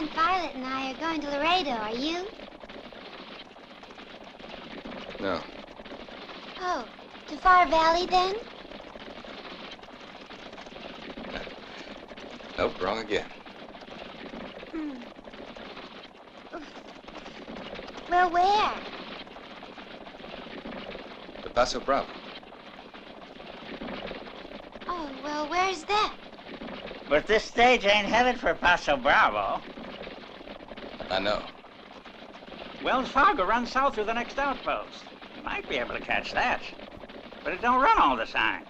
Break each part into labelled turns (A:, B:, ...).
A: Aunt Violet and I are going to Laredo. Are you?
B: No.
A: Oh, to Far Valley then?
B: Nope, wrong again.
A: Well, where?
B: The Paso Bravo.
A: Oh, well, where's that?
C: But this stage ain't headed for Paso Bravo.
B: I know.
C: Wells Fargo runs south through the next outpost. You might be able to catch that. But it don't run all the time.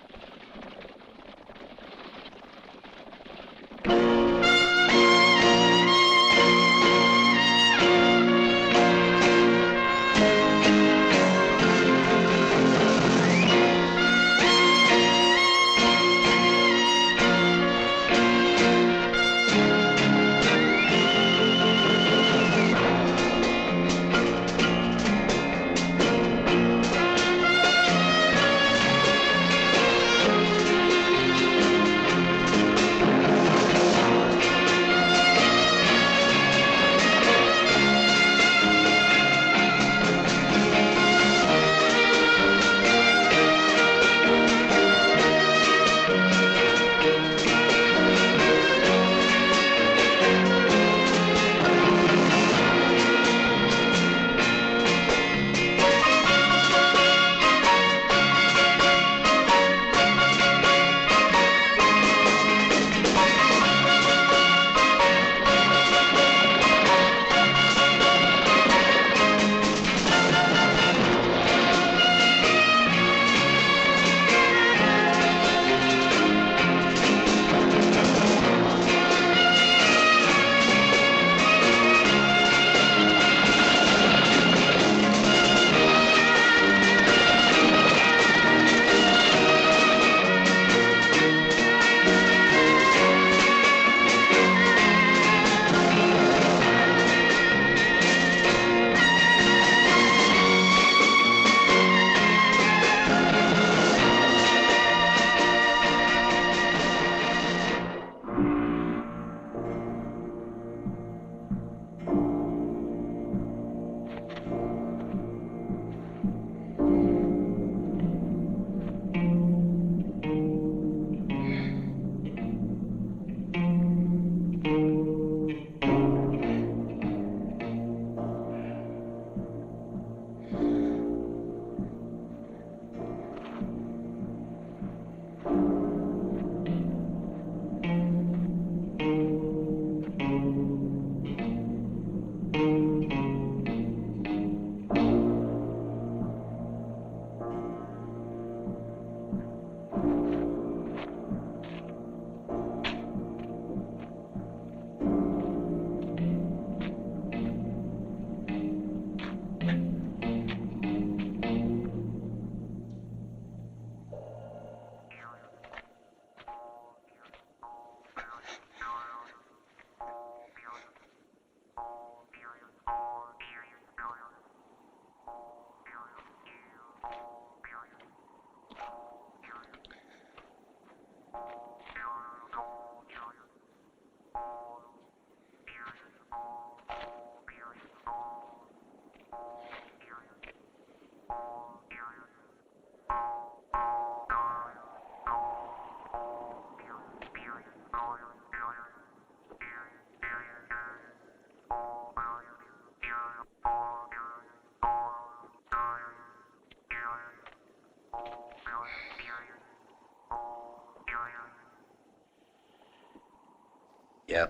D: Yeah.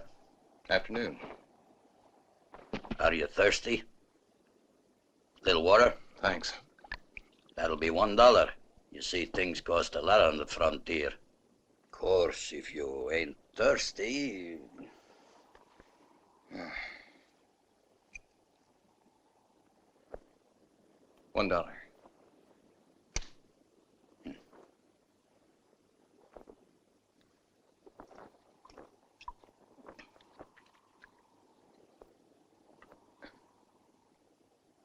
B: Afternoon.
D: Are you thirsty? Little water?
B: Thanks.
D: That'll be $1. You see, things cost a lot on the frontier. Of course, if you ain't thirsty...
B: $1.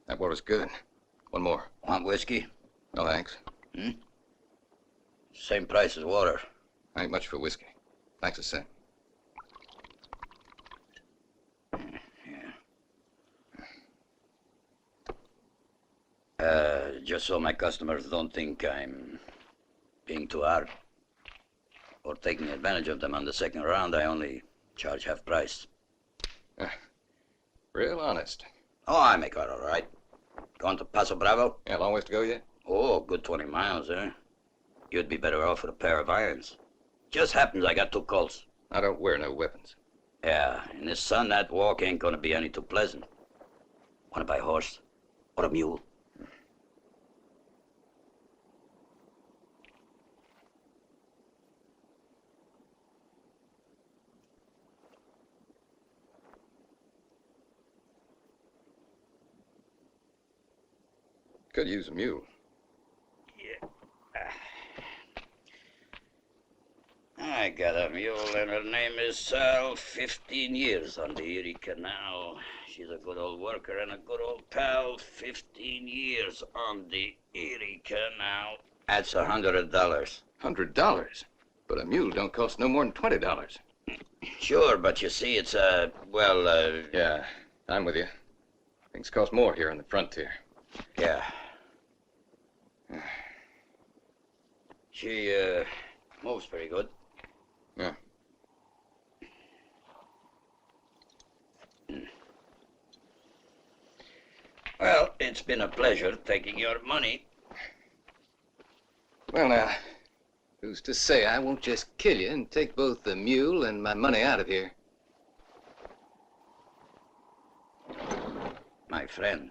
B: That water's good. One more.
D: Want whiskey?
B: No, thanks.
D: Same price as water.
B: Ain't much for whiskey. Thanks the same.
D: Just so my customers don't think I'm being too hard or taking advantage of them on the second round, I only charge half price.
B: Real honest.
D: Oh, I make out all right. Going to Paso Bravo?
B: Yeah, long ways to go yet?
D: Oh, good 20 miles, eh? You'd be better off with a pair of irons. Just happens I got 2 Colts.
B: I don't wear no weapons.
D: Yeah, in this sun, that walk ain't gonna be any too pleasant. Wanna buy a horse? Or a mule?
B: Could use a mule.
D: Yeah. I got a mule, and her name is Sal. 15 years on the Erie Canal. She's a good old worker and a good old pal. 15 years on the Erie Canal. That's $100.
B: $100? But a mule don't cost no more than $20.
D: Sure, but you see, it's
B: Yeah, I'm with you. Things cost more here on the frontier.
D: Yeah. She, moves pretty good.
B: Yeah.
D: Well, it's been a pleasure taking your money.
B: Well, now, who's to say I won't just kill you and take both the mule and my money out of here?
D: My friend.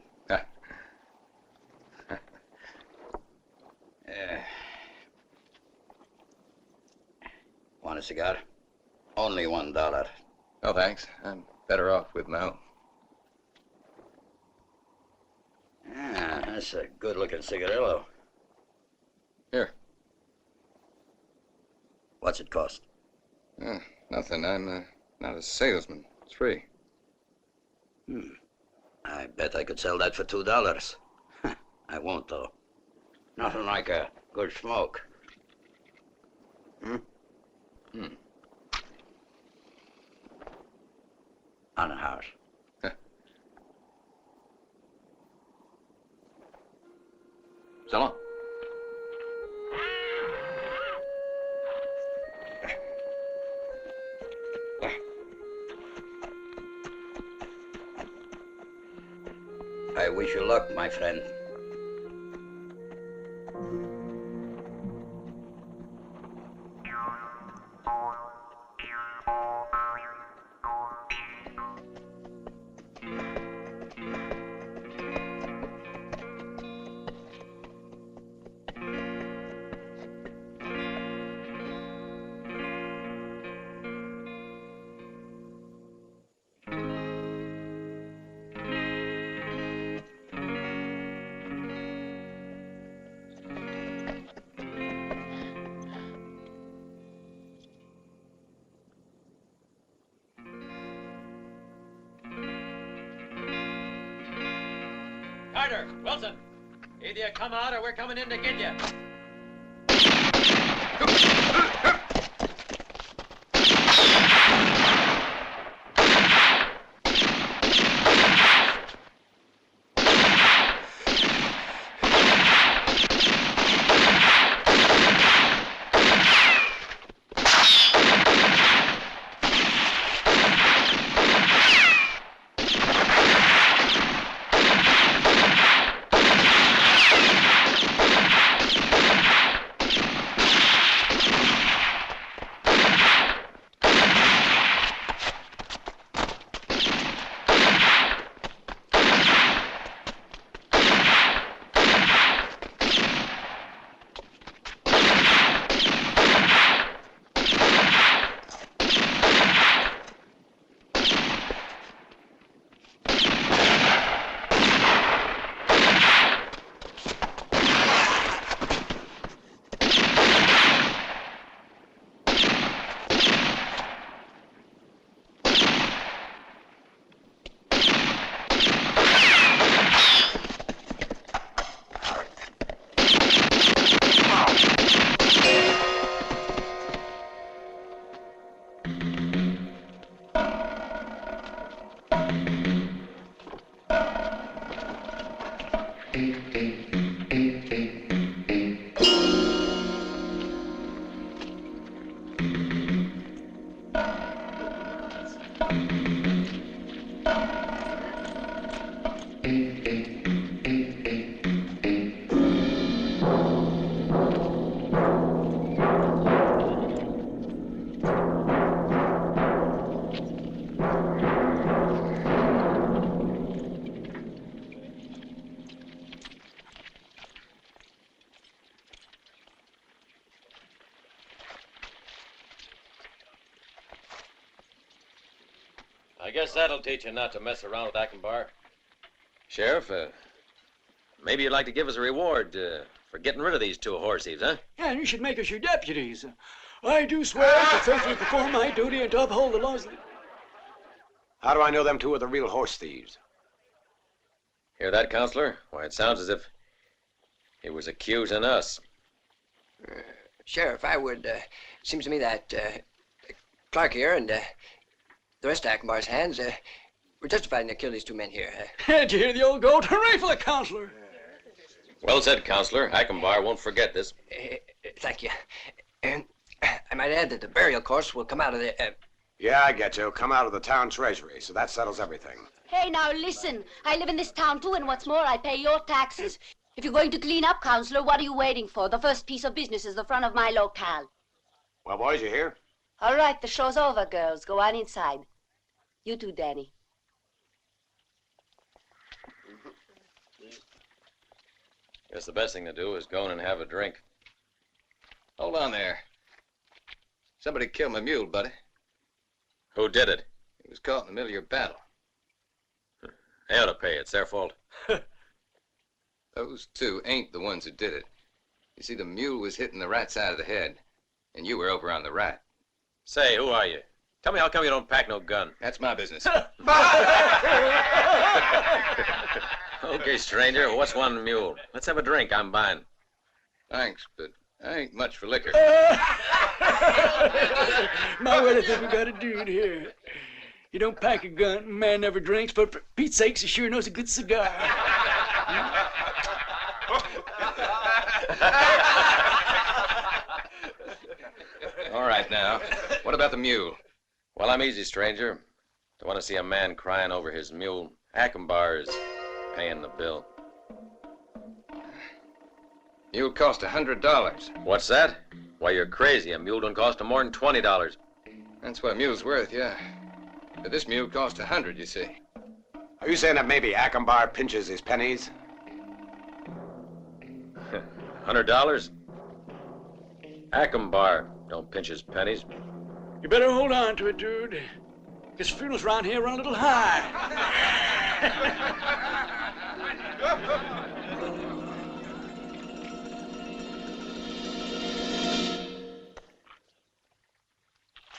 D: Want a cigar? Only $1.
B: Oh, thanks. I'm better off with my own.
D: Ah, that's a good-looking cigarillo.
B: Here.
D: What's it cost?
B: Nothing. I'm not a salesman. It's free.
D: I bet I could sell that for $2. I won't, though. Nothing like a good smoke. On a house.
B: So long.
D: I wish you luck, my friend.
E: Carter, Wilson, either you come out or we're coming in to get you. I guess that'll teach you not to mess around with Ackenbar.
F: Sheriff, maybe you'd like to give us a reward for getting rid of these two horse thieves, huh?
G: Yeah, and you should make us your deputies. I do swear to faithfully perform my duty and to uphold the laws of the...
H: How do I know them two are the real horse thieves?
F: Hear that, Counselor? Why, it sounds as if he was accusing us.
I: Sheriff, I would, seems to me that Clark here and the rest of Ackenbar's hands were justified in to kill these two men here.
G: Did you hear the old goat? Hooray for the counselor!
F: Well said, Counselor. Ackenbar won't forget this.
I: Thank you. I might add that the burial course will come out of the...
H: Yeah, I get you. Come out of the town treasury, so that settles everything.
A: Hey, now listen. I live in this town too, and what's more, I pay your taxes. If you're going to clean up, Counselor, what are you waiting for? The first piece of business is the front of my locale.
H: Well, boys, you hear?
A: All right, the show's over, girls. Go on inside. You too, Danny.
F: Guess the best thing to do is go in and have a drink.
B: Hold on there. Somebody killed my mule, buddy.
F: Who did it?
B: He was caught in the middle of your battle.
F: They ought to pay. It's their fault.
B: Those two ain't the ones who did it. You see, the mule was hitting the right side of the head, and you were over on the right.
F: Say, who are you? Tell me how come you don't pack no gun.
B: That's my business.
F: Okay, stranger, what's one mule? Let's have a drink. I'm buying.
B: Thanks, but I ain't much for liquor.
G: My word, I think we got a dude here. You don't pack a gun, man never drinks, but for Pete's sakes, he sure knows a good cigar.
B: All right, now, what about the mule?
F: Well, I'm easy, stranger. Don't want to see a man crying over his mule. Ackenbar is paying the bill.
B: Mule cost $100.
F: What's that? Why, you're crazy. A mule don't cost more than $20.
B: That's what a mule's worth, yeah. But this mule cost $100, you see.
H: Are you saying that maybe Ackenbar pinches his pennies?
F: $100? Ackenbar don't pinch his pennies.
G: You better hold on to it, dude. His funerals around here run a little high.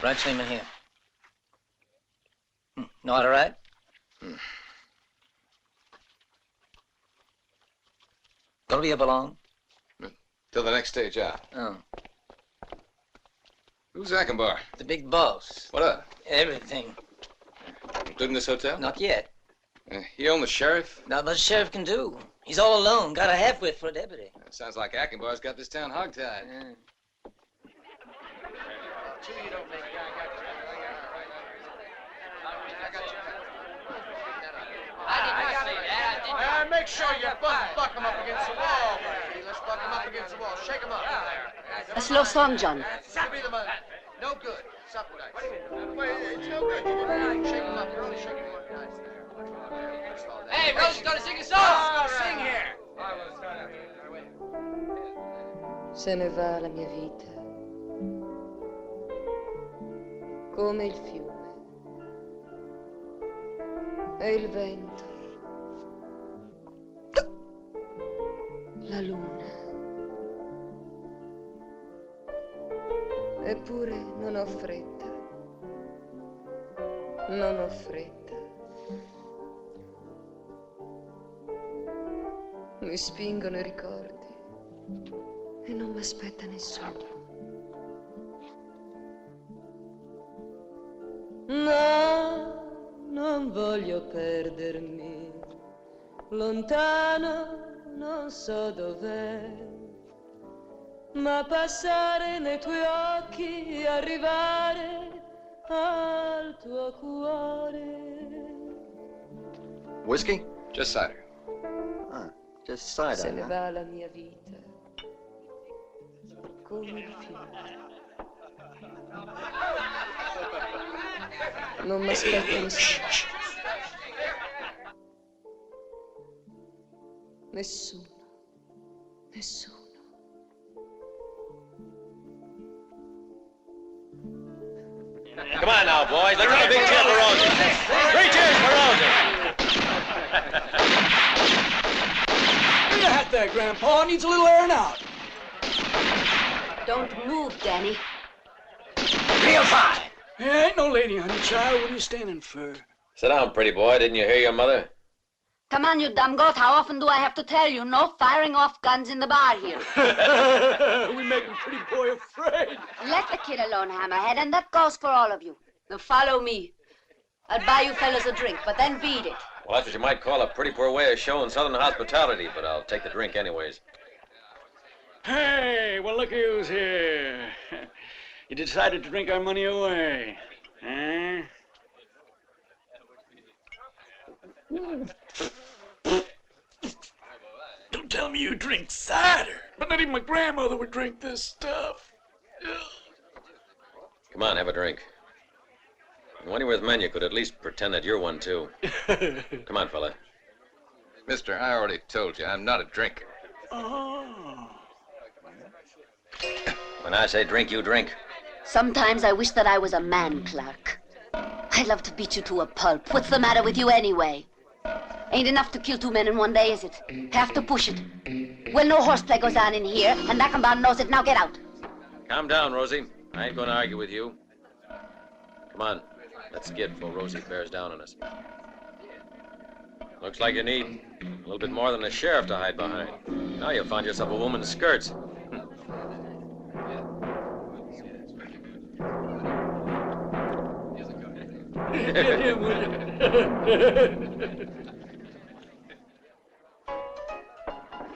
J: Right, same in here. Not all right? Gonna be up long?
B: Till the next stage out.
J: Oh.
B: Who's Ackenbar?
J: The big boss.
B: What up?
J: Everything.
B: Including this hotel?
J: Not yet.
B: He own the sheriff?
J: Not much sheriff can do. He's all alone. Got a half-wit for a deputy.
B: Sounds like Ackenbar's got this town hogtied.
J: Yeah.
E: Make sure you buck him up against the wall, baby. Let's buck him up against the wall. Shake him up.
A: A slow song, John.
E: No good. Something nice. Wait, it's no good. Shake him up. You're only shaking him up nice there. Hey, Rosie's gonna sing a song. Sing here.
K: Se ne va la mia vita, come il fiume, e il vento, la luna. Eppure non ho fretta, non ho fretta. Mi spingono i ricordi e non mi aspetta nessuno. No, non voglio perdermi, lontano non so dov'è, ma passare nei tuoi occhi, arrivare al tuo cuore.
B: Whiskey? Just cider.
J: Just cider.
K: Se ne va la mia vita, come il fiume. Non mi aspetta nessuno. Nessuno. Nessuno.
F: Come on now, boys. Let's have a big cheer for Rosso. Three cheers for Rosie.
G: Bring your hat there, Grandpa. Needs a little airing out.
A: Don't move, Danny.
J: Real fine.
G: Hey, ain't no lady, honey child. What are you standing for?
F: Sit down, pretty boy. Didn't you hear your mother?
A: Come on, you dumb goat. How often do I have to tell you? No firing off guns in the bar here.
G: We make a pretty boy afraid.
A: Let the kid alone, Hammerhead, and that goes for all of you. Now follow me. I'll buy you fellas a drink, but then beat it.
F: Well, that's what you might call a pretty poor way of showing Southern hospitality, but I'll take the drink anyways.
G: Hey, well, look who's here. You decided to drink our money away, huh? Don't tell me you drink cider. But not even my grandmother would drink this stuff.
F: Come on, have a drink. And when you're with men, you could at least pretend that you're one, too. Come on, fella.
B: Mister, I already told you, I'm not a drinker.
G: Oh.
F: When I say drink, you drink.
A: Sometimes I wish that I was a man, Clark. I'd love to beat you to a pulp. What's the matter with you anyway? Ain't enough to kill two men in one day, is it? Have to push it. Well, no horseplay goes on in here, and Ackenbaugh knows it. Now get out.
F: Calm down, Rosie. I ain't going to argue with you. Come on. Let's skid before Rosie bears down on us. Looks like you need a little bit more than a sheriff to hide behind. Now you'll find yourself a woman's skirts.
G: Get him, will you?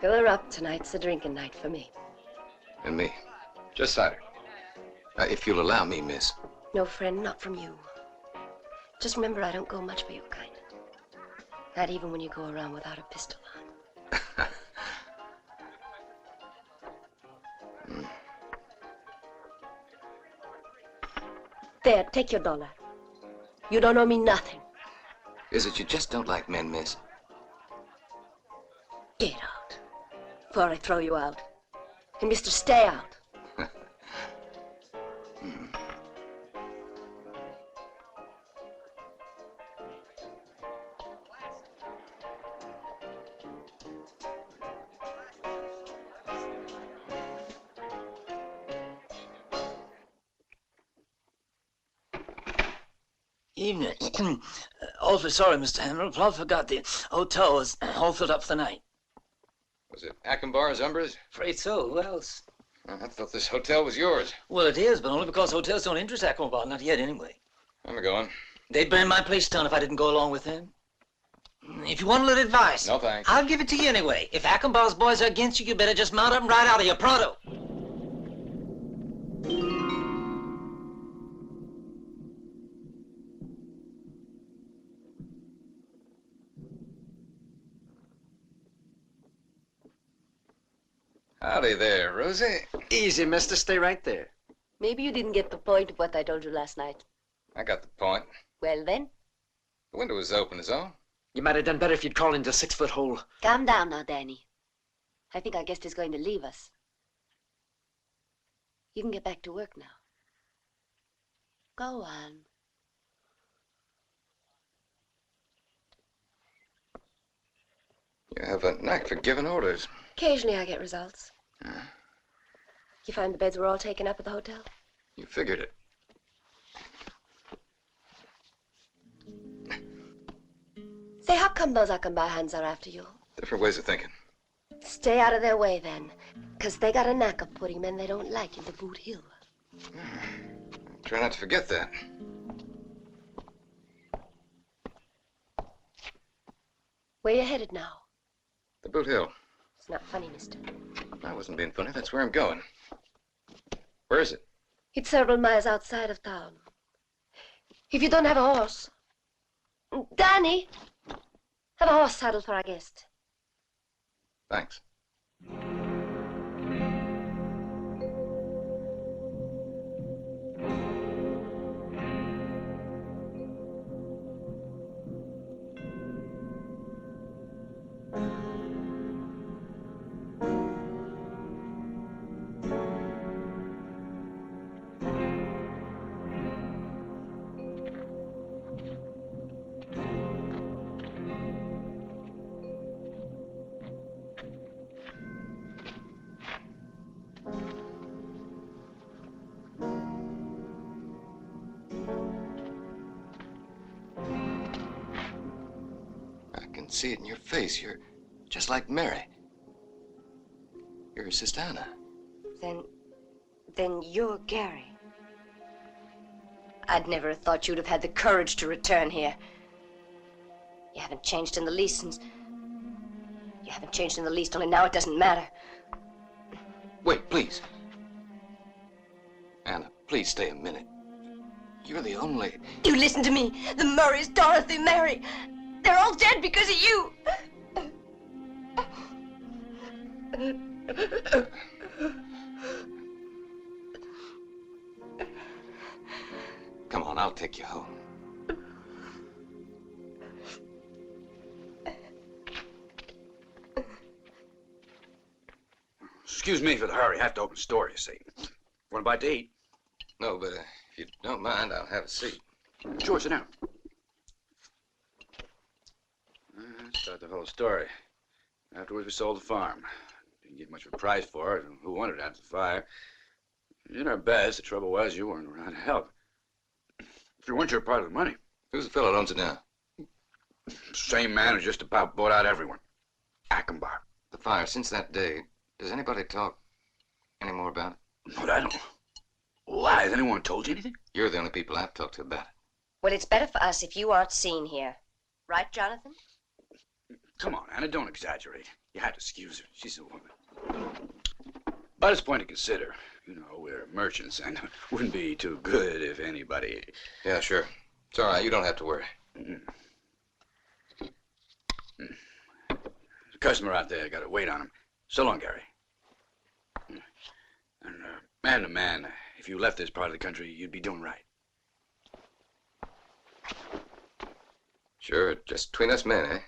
K: Fill her up. Tonight's a drinking night for me.
B: And me. Just cider. If you'll allow me, miss.
K: No, friend, not from you. Just remember, I don't go much for your kind. Not even when you go around without a pistol on. There, take your $1. You don't owe me nothing.
B: Is it you just don't like men, miss?
K: Get out, before I throw you out. And mister, stay out.
J: Evening. Awfully sorry, Mr. Hamill. Plumb forgot the hotel was all filled up for the night.
B: Was it Ackenbaugh's Umbras?
J: Afraid so. Who else?
B: I thought this hotel was yours.
J: Well, it is, but only because hotels don't interest Ackenbaugh. Not yet, anyway.
B: I'm going.
J: They'd burn my place down if I didn't go along with them. If you want a little advice...
B: No, thanks.
J: I'll give it to you anyway. If Ackenbaugh's boys are against you, you better just mount up and ride out of here pronto.
B: Howdy there, Rosie.
I: Easy, mister. Stay right there.
K: Maybe you didn't get the point of what I told you last night.
B: I got the point.
K: Well, then,
B: The window was open, is all.
I: You might have done better if you'd crawled into a 6-foot hole.
A: Calm down now, Danny. I think our guest is going to leave us. You can get back to work now. Go on.
B: You have a knack for giving orders.
K: occasionally I get results. You find the beds were all taken up at the hotel?
B: You figured it.
K: Say, how come those Ackenbaugh hands are after you?
B: Different ways of thinking.
K: Stay out of their way, then. Because they got a knack of putting men they don't like into Boot Hill.
B: Try not to forget that.
K: Where you headed now?
B: The Boot Hill.
K: It's not funny, mister.
B: I wasn't being funny. That's where I'm going. Where is it?
K: It's several miles outside of town. If you don't have a horse... Danny! Have a horse saddled for our guest.
B: Thanks. can see it in your face. You're just like Mary. You're her sister Anna.
K: Then you're Gary. I'd never have thought you'd have had the courage to return here. You haven't changed in the least since... You haven't changed in the least, only now it doesn't matter.
B: Wait, please. Anna, please stay a minute. You're the only...
K: You listen to me. The Murrays, Dorothy, Mary. They're all dead because of you.
B: Come on, I'll take you home.
L: Excuse me for the hurry. I have to open the store, you see. Want a bite to eat?
B: No, but if you don't mind, I'll have a seat.
L: Sure, sit down. Let's start the whole story. Afterwards, we sold the farm. Didn't get much of a price for it. Who wanted it after the fire? We did our best. The trouble was, you weren't around to help. If you weren't your part of the money.
B: Who's the fellow that owns it now?
L: Same man who just about bought out everyone. Ackenbar.
B: The fire, since that day, does anybody talk any more about it?
L: But I don't. Why? Has anyone told you anything?
B: You're the only people I've talked to about it.
K: Well, it's better for us if you aren't seen here. Right, Jonathan?
L: Come on, Anna, don't exaggerate. You had to excuse her. She's a woman. But it's a point to consider. You know, we're merchants, and it wouldn't be too good if anybody...
B: Yeah, sure. It's all right. You don't have to worry.
L: There's a customer out there. Got to wait on him. So long, Gary. And man to man, if you left this part of the country, you'd be doing right.
B: Sure, just between us men, eh?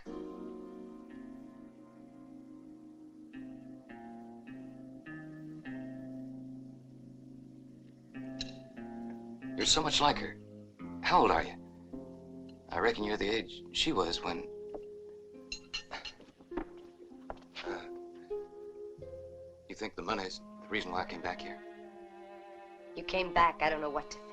B: You're so much like her. How old are you? I reckon you're the age she was when... You think the money's the reason why I came back here?
K: You came back, I don't know what to think.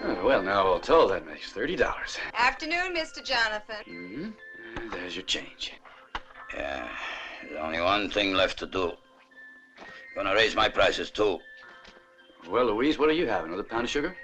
L: Oh, well, now all told, that makes $30.
M: Afternoon, Mr. Jonathan.
L: Mm-hmm. There's your change.
D: Yeah, there's only one thing left to do. Gonna raise my prices, too.
L: Well, Louise, what do you have? Another pound of sugar?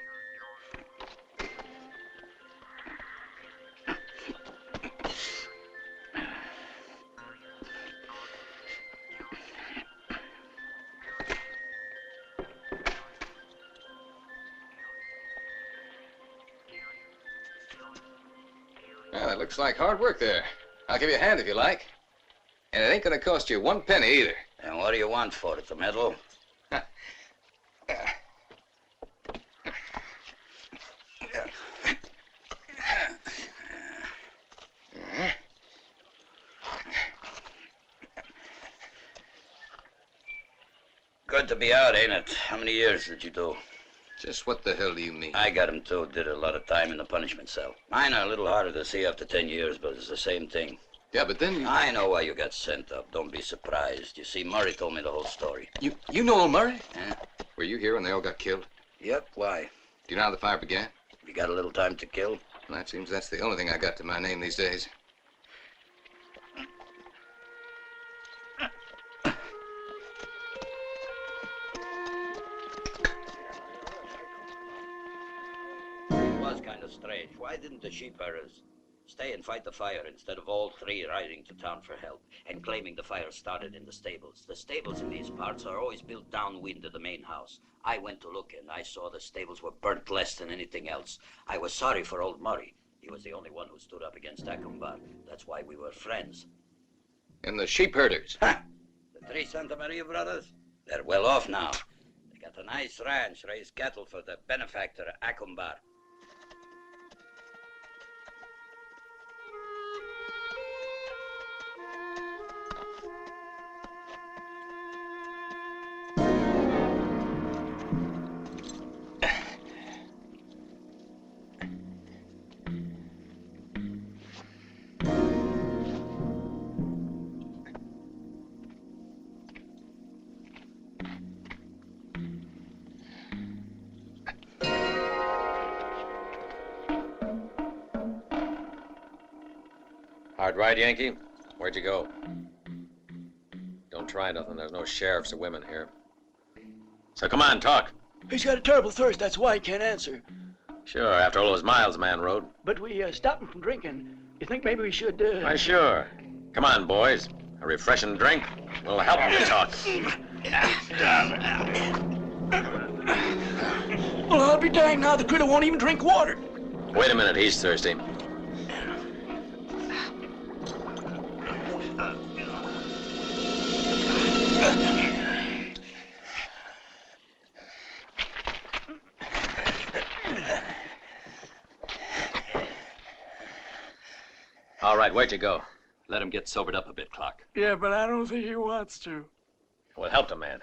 B: Well, it looks like hard work there. I'll give you a hand if you like. And it ain't gonna cost you 1 penny either.
D: And what do you want for it, the medal? Good to be out, ain't it? How many years did you do?
B: Just what the hell do you mean?
D: I got him, too. Did a lot of time in the punishment cell. Mine are a little harder to see after 10 years, but it's the same thing.
B: Yeah, but then...
D: I know why you got sent up. Don't be surprised. You see, Murray told me the whole story.
B: You know old Murray?
D: Huh?
B: Were you here when they all got killed?
D: Yep, why?
B: Do you know how the fire began?
D: You got a little time to kill?
B: Well, that seems that's the only thing I got to my name these days.
D: It was kind of strange. Why didn't the sheep herders stay and fight the fire instead of all three riding to town for help and claiming the fire started in the stables? The stables in these parts are always built downwind of the main house. I went to look and I saw the stables were burnt less than anything else. I was sorry for old Murray. He was the only one who stood up against Acumbar. That's why we were friends.
B: And the sheep herders?
D: Ha! The three Santa Maria brothers? They're well off now. They got a nice ranch, raise cattle for the benefactor Acumbar.
F: Hard ride, Yankee? Where'd you go? Don't try nothing. There's no sheriffs or women here. So come on, talk.
G: He's got a terrible thirst. That's why he can't answer.
F: Sure, after all those miles the man rode.
G: But we stopped him from drinking. You think maybe we should,
F: Why, sure. Come on, boys. A refreshing drink will help him to talk.
G: Well, I'll be danged now. The critter won't even drink water.
F: Wait a minute. He's thirsty. All right, where'd you go?
N: Let him get sobered up a bit, Clark.
G: Yeah, but I don't think he wants to.
F: Well, help the man.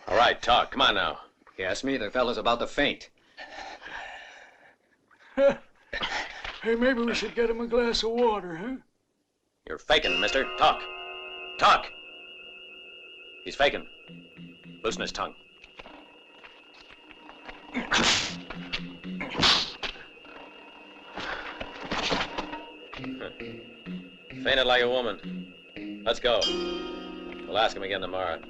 F: All right, talk. Come on now.
N: You asked me, the fellow's about to faint.
G: Hey, maybe we should get him a glass of water, huh?
F: You're faking, mister. Talk. Talk. He's faking. Loosen his tongue. Fainted like a woman. Let's go. We'll ask him again tomorrow.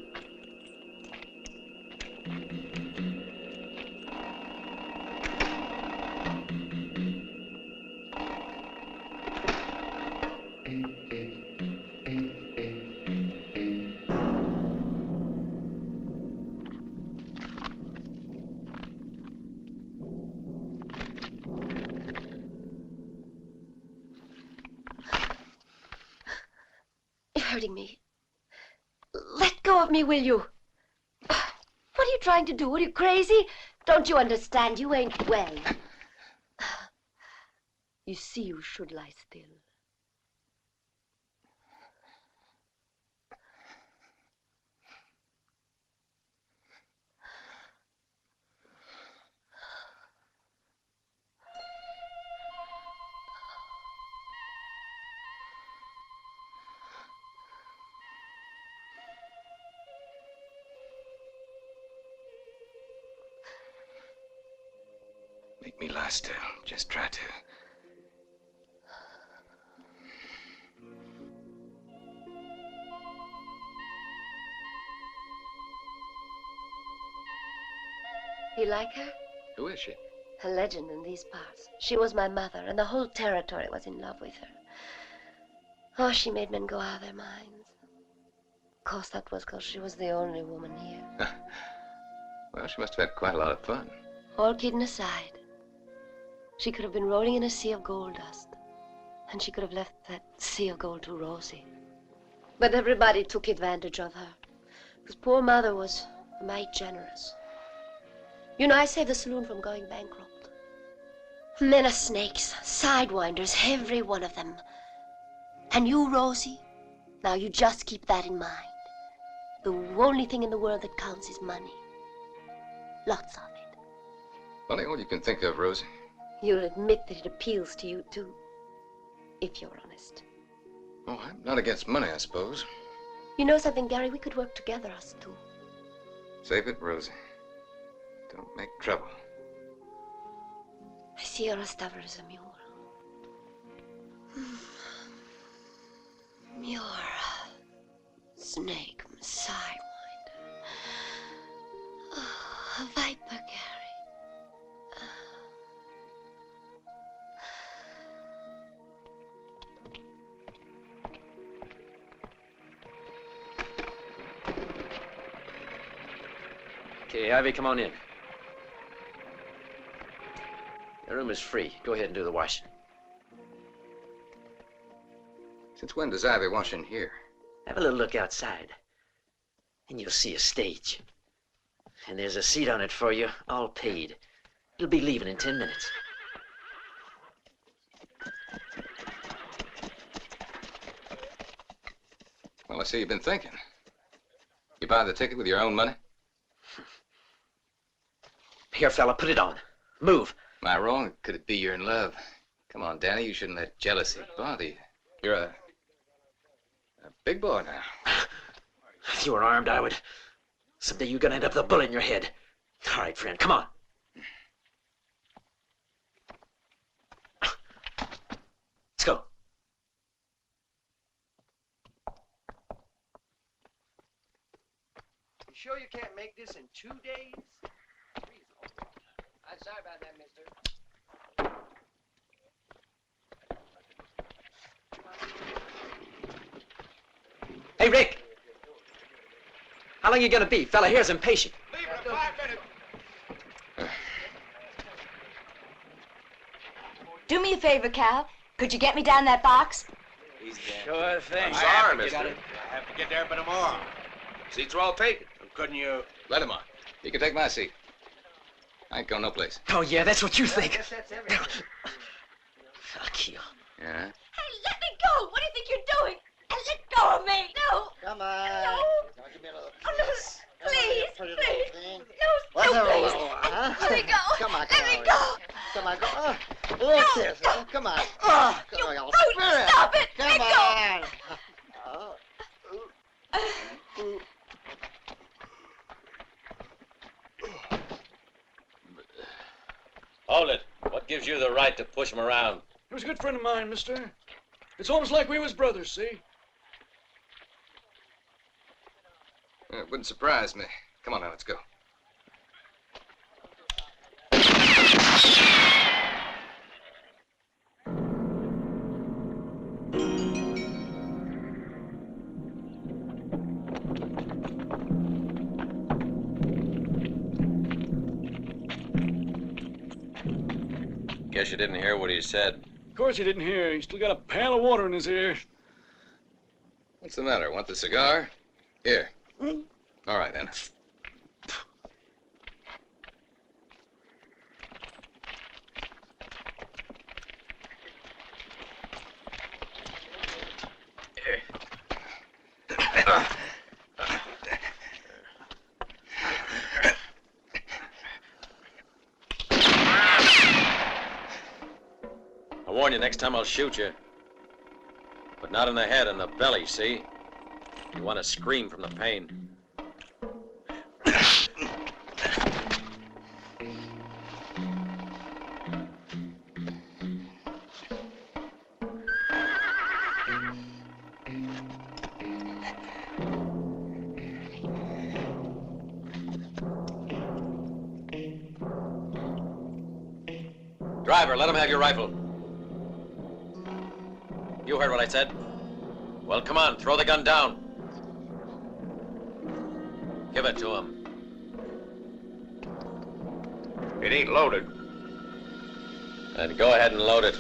K: Hurting me. Let go of me, will you? What are you trying to do? Are you crazy? Don't you understand? You ain't well. You see, you should lie still.
L: Make me lie still. Just try to.
K: You like her?
L: Who is she?
K: A legend in these parts. She was my mother, and the whole territory was in love with her. Oh, she made men go out of their minds. Of course, that was because she was the only woman here.
L: Well, she must have had quite a lot of fun.
K: All kidding aside, she could have been rolling in a sea of gold dust. And she could have left that sea of gold to Rosie. But everybody took advantage of her. Because poor mother was a mite generous. You know, I saved the saloon from going bankrupt. Men are snakes, sidewinders, every one of them. And you, Rosie, now you just keep that in mind. The only thing in the world that counts is money. Lots of it.
L: Funny all you can think of, Rosie.
K: You'll admit that it appeals to you, too. If you're honest.
L: Oh, I'm not against money, I suppose.
K: You know something, Gary? We could work together, us two.
L: Save it, Rosie. Don't make trouble.
K: I see you're as stubborn as a mule. You're a snake, sidewinder. Oh, a viper, Gary.
J: Okay, Ivy, come on in. Your room is free. Go ahead and do the washing.
L: Since when does Ivy wash in here?
J: Have a little look outside, and you'll see a stage. And there's a seat on it for you, all paid. It'll be leaving in 10 minutes.
L: Well, I see you've been thinking. You buy the ticket with your own money?
J: Here, fella, put it on. Move.
L: Am I wrong? Could it be you're in love? Come on, Danny, you shouldn't let jealousy bother you. You're a big boy now.
J: If you were armed, I would. Someday you're gonna end up with a bullet in your head. All right, friend, come on. Let's go.
E: You sure you can't make this in 2 days? I'm sorry about that, mister.
J: Hey, Rick. How long you gonna be? Fella here's impatient.
E: Leave in 5 minutes.
O: Do me a favor, Cal. Could you get me down that box?
E: Sure thing.
H: I'm sorry, mister.
E: I have to get there by tomorrow.
H: Seats are all taken.
E: Couldn't you?
B: Let him on. He can take my seat. I ain't going no place.
J: Oh, yeah, that's what you
E: I
J: think.
E: guess that's everything.
J: Fuck you.
B: Yeah?
O: Hey, let me go! What do you think you're doing? Let go of me! No!
E: Come on.
O: No!
E: Give me a little
O: Oh, no! Please! Please! No,
E: What's
O: no,
E: the
O: please!
E: roll, huh?
O: Let me go!
E: Come on,
O: Let me go!
E: Come on, go. What's this? Come on.
O: You brute! Stop it!
E: Come
O: Let
E: on.
O: go!
F: Hold it. What gives you the right to push him around?
G: He was a good friend of mine, mister. It's almost like we was brothers, see?
B: It wouldn't surprise me. Come on now, let's go.
F: Guess you didn't hear what he said.
G: Of course he didn't hear. He still got a pail of water in his ear.
B: What's the matter? Want the cigar? Here. All right, then.
F: I warn you, next time I'll shoot you. But not in the head, in the belly, see? You want to scream from the pain. Driver, let him have your rifle. You heard what I said? Well, come on, throw the gun down. Give it to him.
H: It ain't loaded.
F: Then go ahead and load it.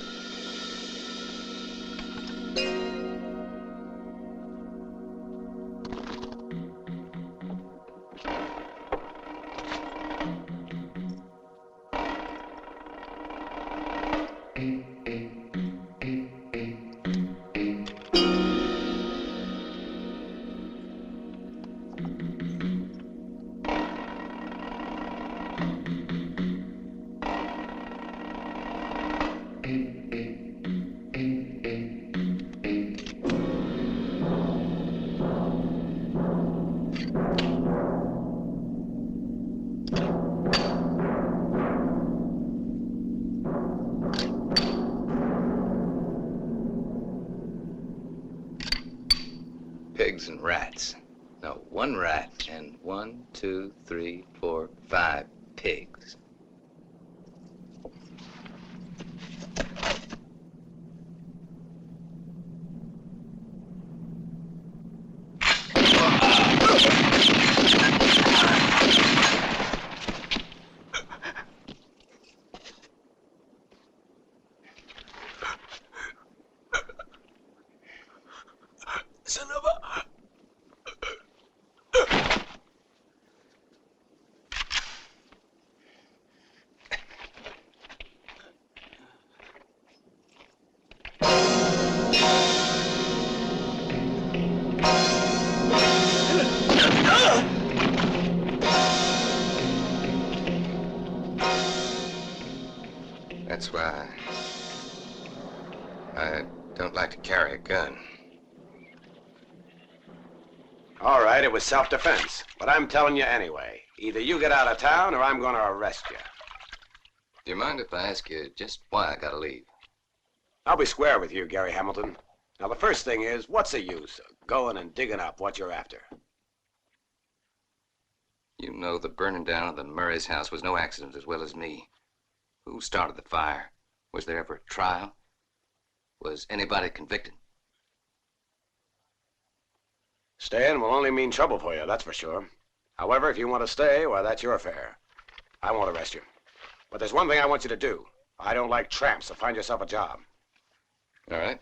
B: Pigs and rats. No, one rat and 1, 2, 3, 4, 5 pigs.
G: Son of a...
B: That's why I don't like to carry a gun.
H: All right, it was self-defense. But I'm telling you anyway. Either you get out of town or I'm going to arrest you.
B: Do you mind if I ask you just why I gotta leave?
H: I'll be square with you, Gary Hamilton. Now, the first thing is, what's the use of going and digging up what you're after?
B: You know the burning down of the Murray's house was no accident as well as me. Who started the fire? Was there ever a trial? Was anybody convicted?
H: Staying will only mean trouble for you, that's for sure. However, if you want to stay, well, that's your affair. I won't arrest you. But there's one thing I want you to do. I don't like tramps, so find yourself a job.
B: All right.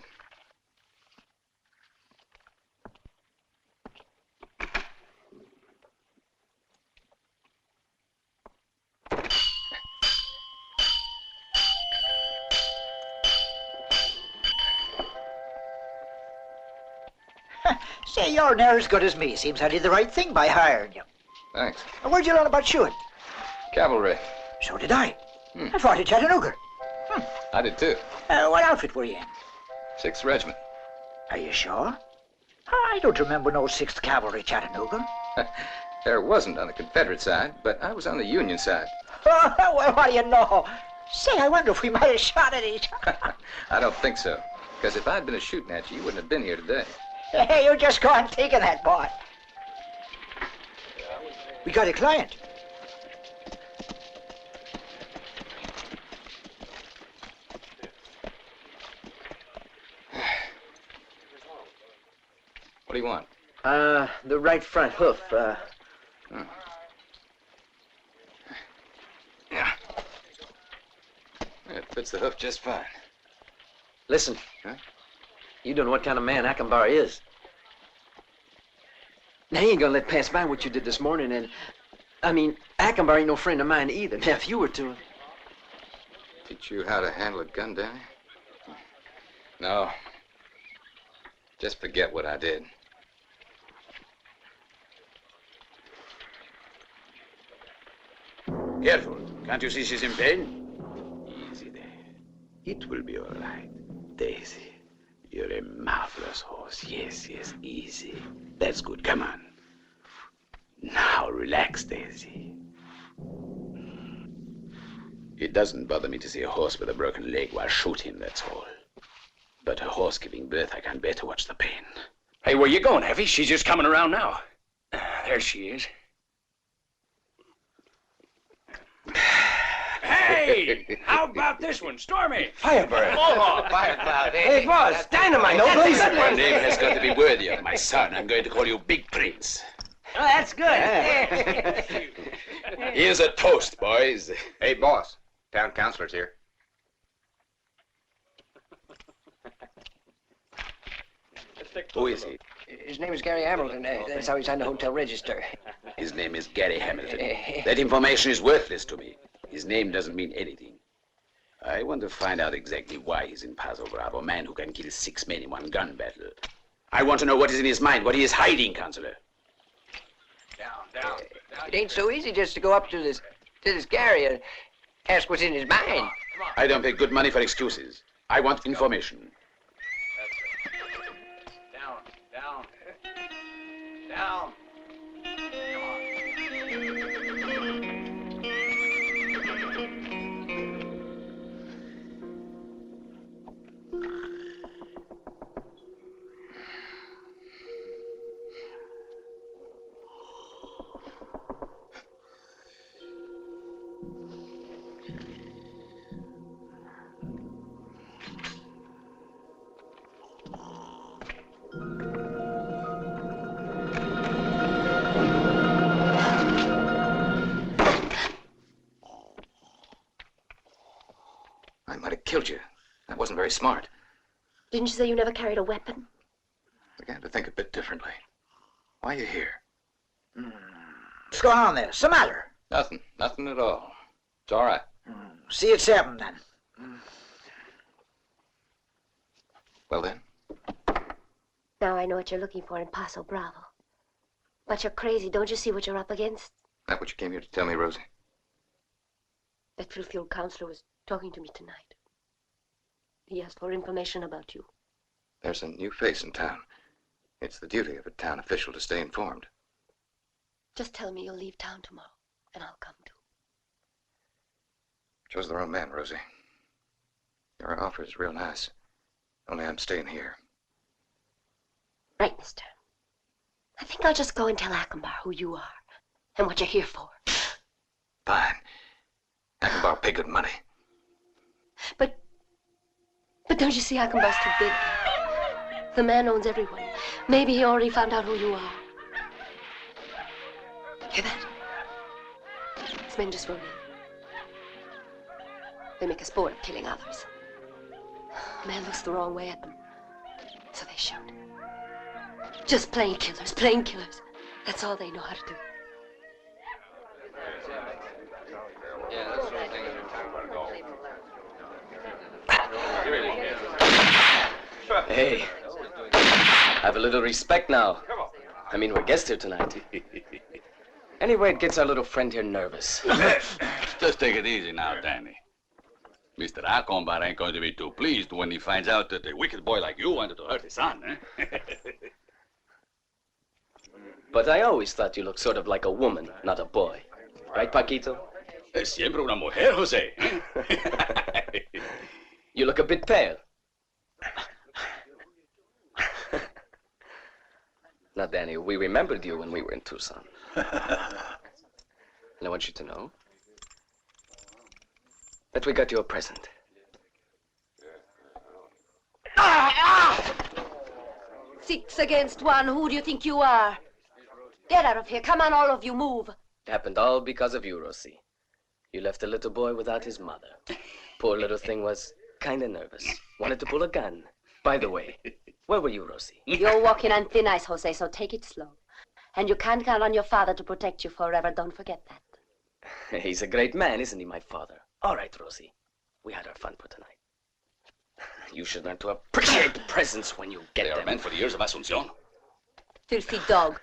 P: Say, you're near as good as me. Seems I did the right thing by hiring you.
B: Thanks.
P: Where'd you learn about shooting?
B: Cavalry.
P: So did I. I fought at Chattanooga.
B: I did too.
P: What outfit were you in?
B: 6th Regiment.
P: Are you sure? I don't remember no 6th Cavalry Chattanooga.
B: There wasn't on the Confederate side, but I was on the Union side.
P: Well, what do you know? Say, I wonder if we might have shot at each other.
B: I don't think so. Because if I'd been shooting at you, you wouldn't have been here today.
P: Hey, you just go on taking that, boy. We got a client.
B: What do you want?
J: The right front hoof.
B: Yeah. It fits the hoof just fine.
J: Listen.
B: Huh?
J: You don't know what kind of man Akbar is. Now, he ain't gonna let pass by what you did this morning, and... I mean, Akbar ain't no friend of mine either. Now, if you were to...
B: Teach you how to handle a gun, Danny? No. Just forget what I did.
D: Careful. Can't you see she's in pain? Easy there. It will be all right. Daisy, you're a marvelous horse. Yes, yes, easy. That's good. Come on. Now, relax, Daisy. It doesn't bother me to see a horse with a broken leg while shooting, that's all. But a horse giving birth, I can't bear to watch the pain.
G: Hey, where you going, Heavy? She's just coming around now. There she is. Hey! How about this one, Stormy?
L: Firebird.
G: Oh,
L: Fire cloud, eh?
G: Hey, boss, dynamite. No place.
D: Your name has got to be worthy of my son. I'm going to call you Big Prince.
P: Oh, that's good.
D: Here's a toast, boys.
L: Hey, boss. Town councilor's here.
D: Who is he?
I: His name is Gary Hamilton. That's how he's on the hotel register.
D: His name is Gary Hamilton. That information is worthless to me. His name doesn't mean anything. I want to find out exactly why he's in Paso Bravo, a man who can kill 6 men in one gun battle. I want to know what is in his mind, what he is hiding, Counselor.
I: Down. It ain't so easy just to go up to this Gary and ask what's in his mind.
D: I don't pay good money for excuses. I want information.
E: Down.
B: I might have killed you. That wasn't very smart.
K: Didn't you say you never carried a weapon?
B: I began to think a bit differently. Why are you here?
P: What's going on there? What's the matter?
B: Nothing. Nothing at all. It's all right.
P: See you at 7 then.
B: Well then,
K: Now I know what you're looking for in Paso Bravo. But you're crazy. Don't you see what you're up against?
B: that what you came here to tell me, Rosie?
K: That Philfield counselor was talking to me tonight. He asked for information about you.
B: There's a new face in town. It's the duty of a town official to stay informed.
K: Just tell me you'll leave town tomorrow, and I'll come too.
B: Chose the wrong man, Rosie. Your offer is real nice. Only I'm staying here.
K: Right, mister. I think I'll just go and tell Akembar who you are and what you're here for.
B: Fine. Akembar will pay good money.
K: But don't you see Akembar's too big? The man owns everyone. Maybe he already found out who you are. Hear that? His men just rode in. They make a sport of killing others. A man looks the wrong way at them, so they shoot. Just plain killers, plain killers. That's all they know how to do.
B: Yeah, that's sort of thing.
Q: Hey, have a little respect now. I mean, we're guests here tonight. Anyway, it gets our little friend here nervous.
L: Just take it easy now, Danny. Mr. Akembar ain't going to be too pleased when he finds out that a wicked boy like you wanted to hurt his son, eh?
Q: But I always thought you looked sort of like a woman, not a boy. Right, Paquito?
L: Es siempre una mujer, Jose.
Q: You look a bit pale. Now, Danny, we remembered you when we were in Tucson. And I want you to know that we got you a present.
K: 6 against 1. Who do you think you are? Get out of here. Come on, all of you. Move.
Q: It happened all because of you, Rosie. You left a little boy without his mother. Poor little thing was kind of nervous. Wanted to pull a gun. By the way, where were you, Rosie?
K: You're walking on thin ice, Jose, so take it slow. And you can't count on your father to protect you forever. Don't forget that.
Q: He's a great man, isn't he, my father? All right, Rosie. We had our fun for tonight. You should learn to appreciate presents when you get them.
L: They are meant for the years of Asuncion.
K: Filthy dog.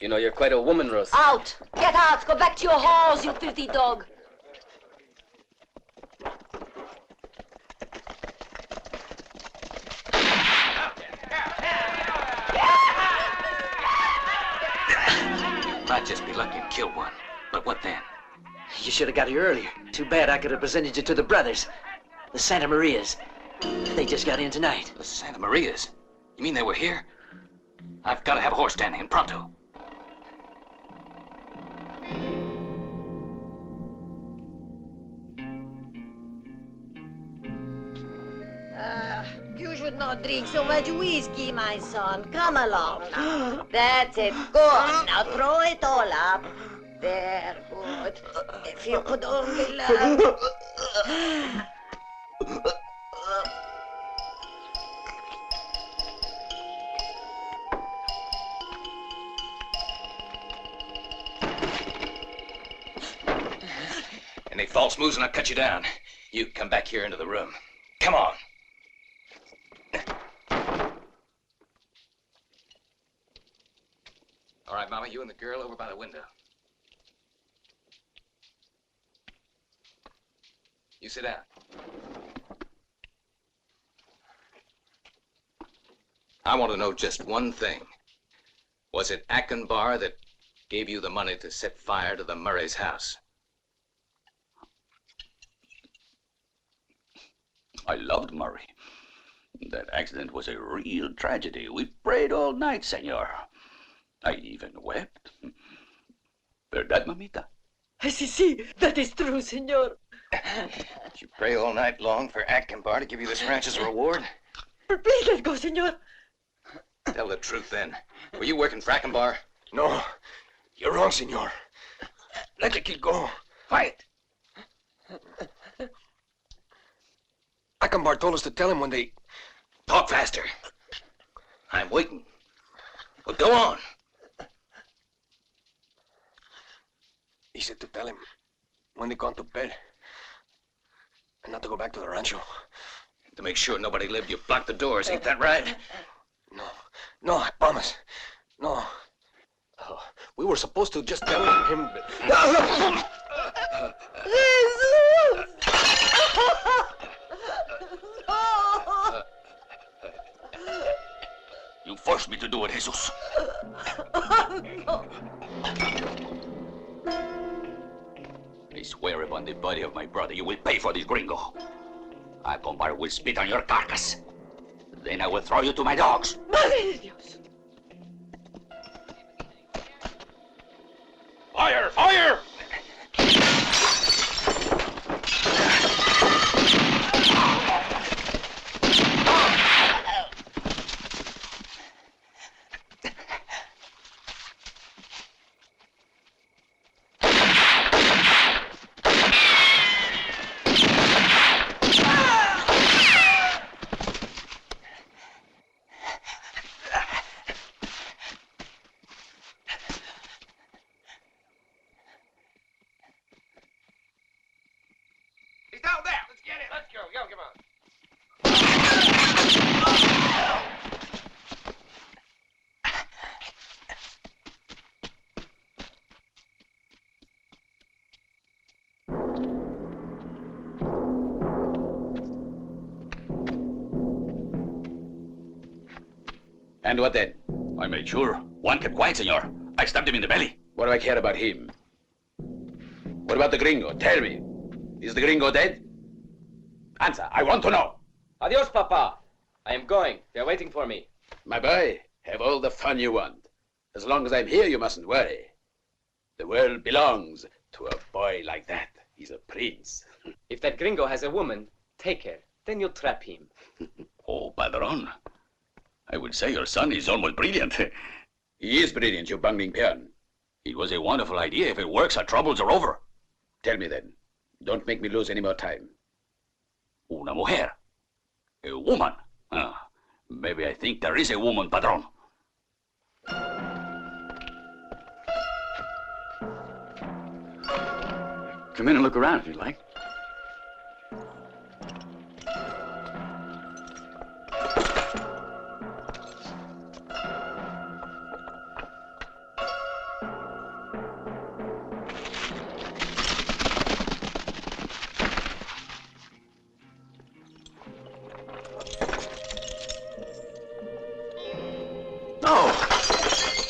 Q: You know, you're quite a woman, Rosie.
K: Out! Get out! Go back to your halls, you filthy dog.
B: Might just be lucky and kill one. But what then?
J: You should have got here earlier. Too bad I could have presented you to the brothers. The Santa Marias. They just got in tonight.
B: The Santa Marias? You mean they were here? I've got to have a horse standing in pronto.
O: You should not drink so much whiskey, my son. Come along now. That's it. Go on. Now throw it all up. There, good. If you could only learn.
B: Any false moves and I'll cut you down. You come back here into the room. Come on. All right, Mama, you and the girl over by the window. You sit down. I want to know just one thing. Was it Akembar that gave you the money to set fire to the Murray's house?
L: I loved Murray. That accident was a real tragedy. We prayed all night, senor. I even wept. ¿Verdad, mamita?
O: Sí, that is true, senor.
B: Did you pray all night long for Akembar to give you this ranch as a reward?
O: Please, let's go, senor.
B: Tell the truth, then. Were you working for Akembar?
H: No. You're wrong, senor. Let the kid go.
B: Quiet.
H: Akembar told us to tell him when they...
B: Talk faster. I'm waiting. Well, go on.
H: He said to tell him when they gone to bed. And not to go back to the rancho.
B: To make sure nobody lived, you blocked the doors. Ain't that right?
H: No, I promise. No. We were supposed to just tell him...
L: You
D: forced me to do it, Jesus. I swear upon the body of my brother, you will pay for this gringo. Acombar will spit on your carcass. Then I will throw you to my dogs.
O: Madre de Dios.
D: Fire! Fire!
E: He's down there. Let's get him. Let's go. Yo, come on.
L: And what then?
D: I made sure. One kept quiet, senor. I stabbed him in the belly.
L: What do I care about him? What about the gringo? Tell me. Is the gringo dead? Answer. I want to know.
Q: Adios, Papa. I am going. They're waiting for me.
L: My boy, have all the fun you want. As long as I'm here, you mustn't worry. The world belongs to a boy like that. He's a prince.
Q: If that gringo has a woman, take her. Then you'll trap him.
D: Oh, Padron. I would say your son is almost brilliant.
L: He is brilliant, you bungling peon.
D: It was a wonderful idea. If it works, our troubles are over.
L: Tell me then. Don't make me lose any more time.
D: Una mujer. A woman. Maybe I think there is a woman, Padron.
L: Come in and look around if you'd like.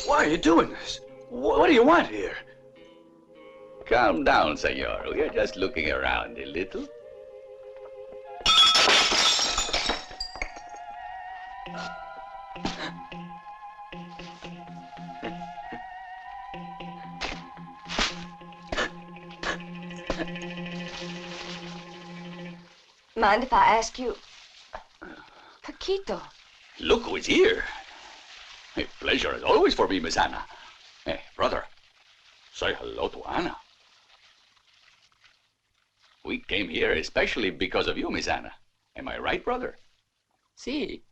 L: Why are you doing this? What do you want here?
D: Calm down, senor. We are just looking around a little.
K: Mind if I ask you? Paquito.
D: Look who is here. A pleasure as always for me, Miss Anna. Hey, brother, say hello to Anna. We came here especially because of you, Miss Anna. Am I right, brother?
R: Si.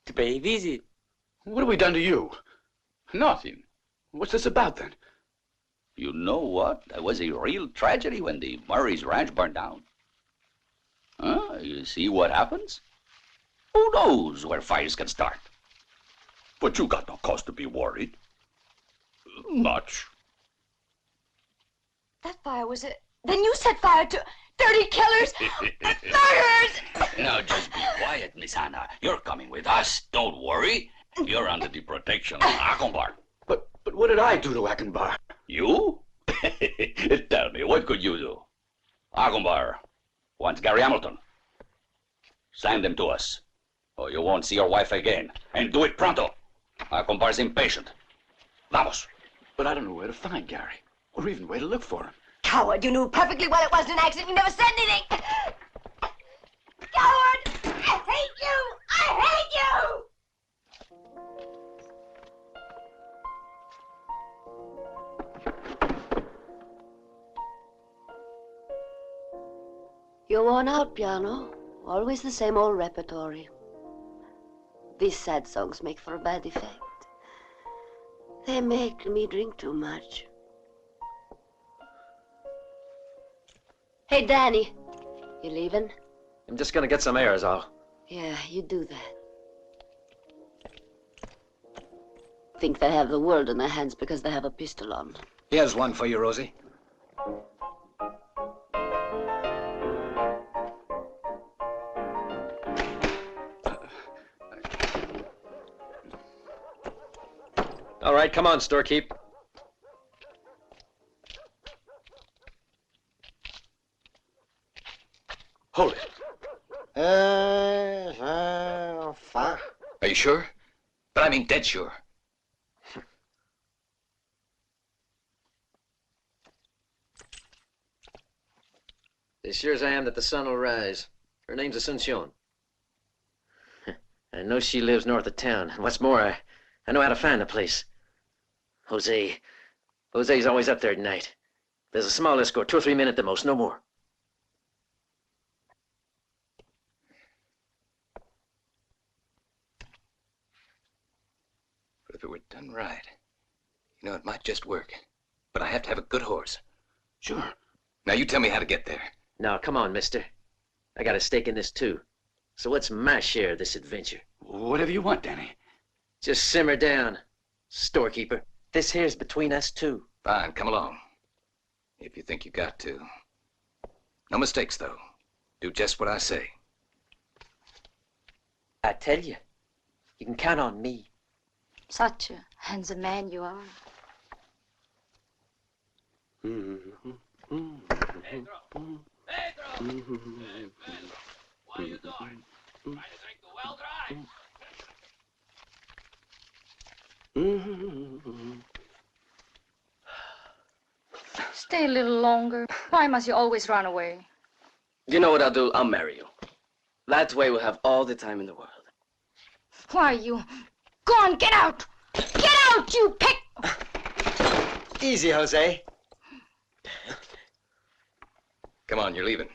R: To pay a visit.
L: What have we done to you? Nothing. What's this about, then?
D: You know what? That was a real tragedy when the Murray's ranch burned down. Huh? You see what happens? Who knows where fires can start? But you got no cause to be worried. Much.
K: That fire was it. Then you set fire to dirty killers, murderers!
D: Now just be quiet, Miss Anna. You're coming with us. Don't worry. You're under the protection of Acombar.
L: But what did I do to Acombar?
D: You? Tell me, what could you do? Acombar wants Gary Hamilton. Send him to us, or you won't see your wife again. And do it pronto. Acombar's impatient. Vamos.
L: But I don't know where to find Gary, or even where to look for him.
K: Coward, you knew perfectly well it wasn't an accident. You never said anything. Coward! I hate you! I hate you! You're worn out, piano. Always the same old repertory. These sad songs make for a bad effect. They make me drink too much. Hey, Danny. You leaving?
F: I'm just gonna get some air, is all.
K: Yeah, you do that. Think they have the world in their hands because they have a pistol on.
N: Here's one for you, Rosie.
F: All right, come on, storekeep.
H: Hold it.
B: Are you sure? But I mean dead sure.
J: As sure as I am that the sun will rise. Her name's Asuncion. I know she lives north of town. And what's more, I know how to find the place. Jose's always up there at night. There's a small escort, 2 or 3 men at the most, no more.
B: But if it were done right, you know, it might just work. But I have to have a good horse.
L: Sure.
B: Now you tell me how to get there.
J: Now, come on, mister. I got a stake in this, too. So what's my share of this adventure?
L: Whatever you want, Danny.
J: Just simmer down, storekeeper. This here's between us two.
B: Fine, come along. If you think you got to. No mistakes, though. Do just what I say.
J: I tell you, you can count on me.
S: Such a handsome man you are.
E: Pedro! What are you doing? Trying to drink the well dry?
S: Stay a little longer. Why must you always run away?
Q: You know what I'll do? I'll marry you. That way we'll have all the time in the world.
S: Why, you... Go on, get out! Get out, you pick...
J: Easy, Jose.
B: Come on, you're leaving.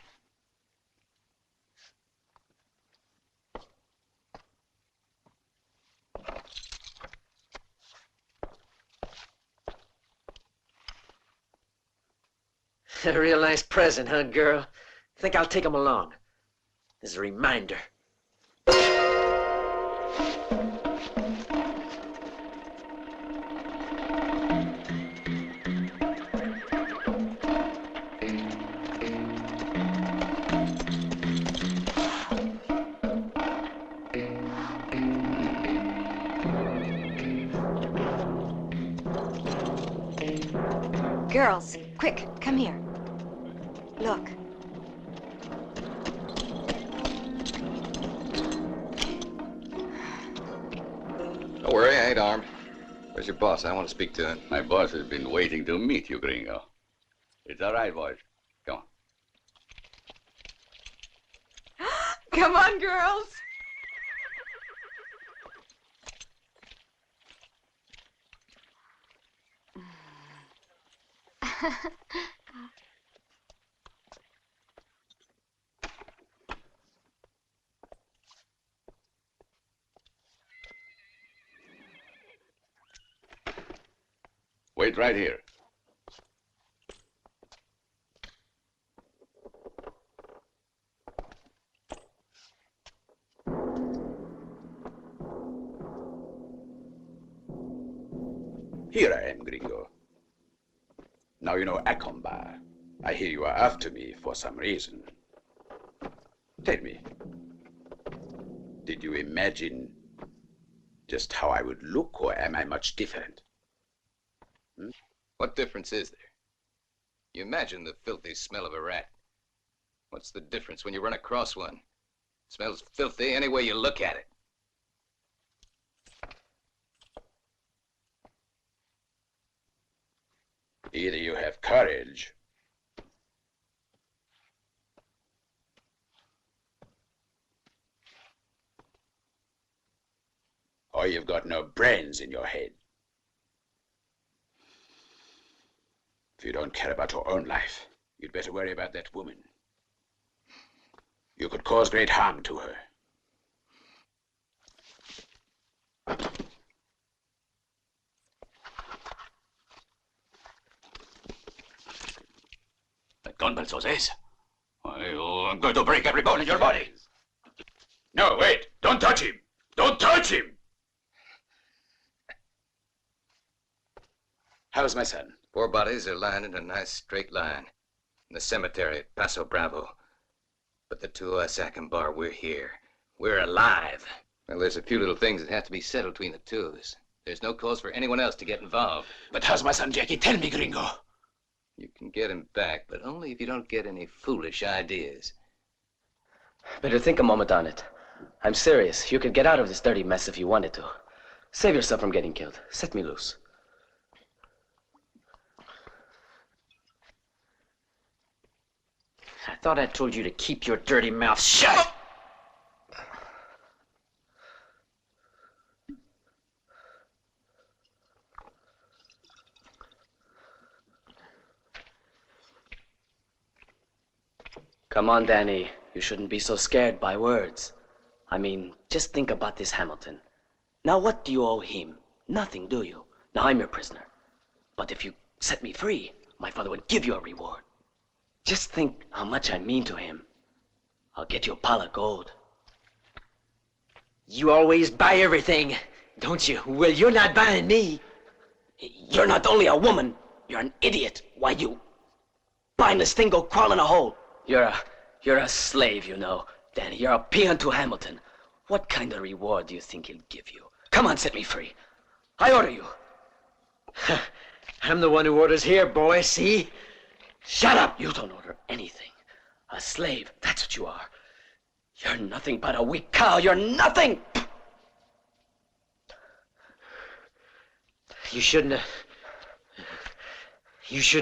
J: A real nice present, huh, girl? Think I'll take 'em along. As a reminder.
T: Girls, quick, come here. Look.
B: Don't worry, I ain't armed. Where's your boss? I want to speak to him.
L: My boss has been waiting to meet you, gringo. It's all right, boys. Come on.
M: Come on, girls.
L: Wait right here. Here I am, gringo. Now you know Acomba. I hear you are after me for some reason. Tell me, did you imagine just how I would look, or am I much different?
B: What difference is there? You imagine the filthy smell of a rat. What's the difference when you run across one? It smells filthy any way you look at it.
L: Either you have courage, or you've got no brains in your head. If you don't care about your own life, you'd better worry about that woman. You could cause great harm to her.
D: Don't belt Jose's. I'm going to break every bone in your body.
L: No, wait! Don't touch him! Don't touch him! How's my son?
B: 4 bodies are lying in a nice straight line in the cemetery at Paso Bravo. But the two of us, we're here. We're alive. Well, there's a few little things that have to be settled between the two of us. There's no cause for anyone else to get involved.
L: But how's my son Jackie? Tell me, gringo.
B: You can get him back, but only if you don't get any foolish ideas.
Q: Better think a moment on it. I'm serious. You could get out of this dirty mess if you wanted to. Save yourself from getting killed. Set me loose.
J: I thought I told you to keep your dirty mouth shut.
Q: Come on, Danny. You shouldn't be so scared by words. I mean, just think about this Hamilton. Now, what do you owe him? Nothing, do you? Now, I'm your prisoner. But if you set me free, my father would give you a reward. Just think how much I mean to him. I'll get you a pile of gold.
J: You always buy everything, don't you? Well, you're not buying me.
Q: You're not only a woman, you're an idiot. Why, you spineless thing, go crawl in a hole. You're a slave, you know, Danny. You're a peon to Hamilton. What kind of reward do you think he'll give you? Come on, set me free. I order you.
J: I'm the one who orders here, boy, see?
Q: Shut up! You don't order anything. A slave, that's what you are. You're nothing but a weak cow. You're nothing!
J: You shouldn't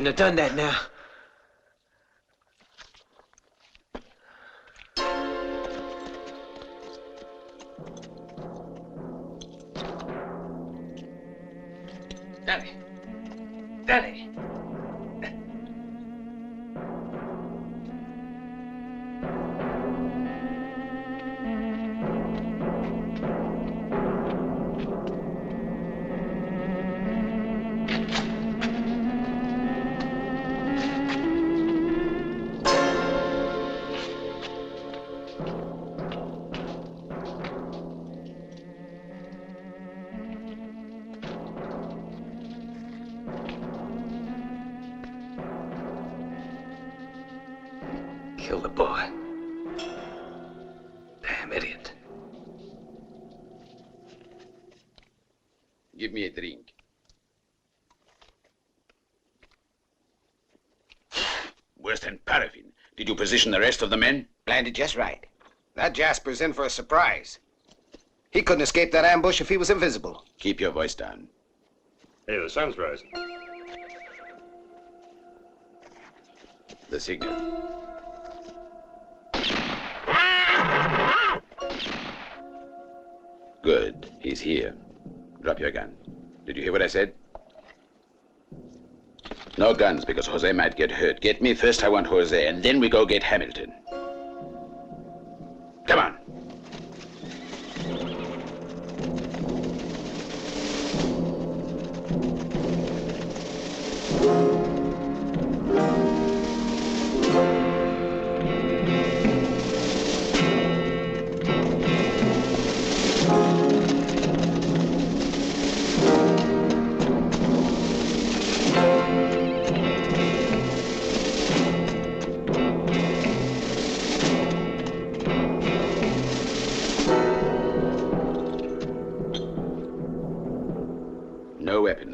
J: have done that now.
B: Danny! Kill the boy. Damn idiot.
L: Give me a drink. Worse than paraffin. Did you position the rest of the men?
H: Planned it just right. That Jasper's in for a surprise. He couldn't escape that ambush if he was invisible.
L: Keep your voice down.
U: Hey, the sun's rising.
L: The signal. Good. He's here. Drop your gun. Did you hear what I said? No guns, because Jose might get hurt. Get me first, I want Jose, and then we go get Hamilton. Come on.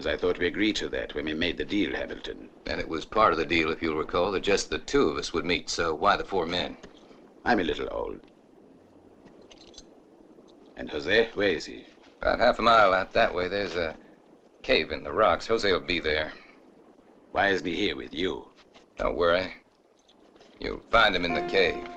L: I thought we agreed to that when we made the deal, Hamilton.
B: And it was part of the deal, if you'll recall, that just the two of us would meet, so why the 4 men?
L: I'm a little old. And Jose, where is he?
B: About half a mile out that way, there's a cave in the rocks. Jose will be there.
L: Why isn't he here with you?
B: Don't worry. You'll find him in the cave.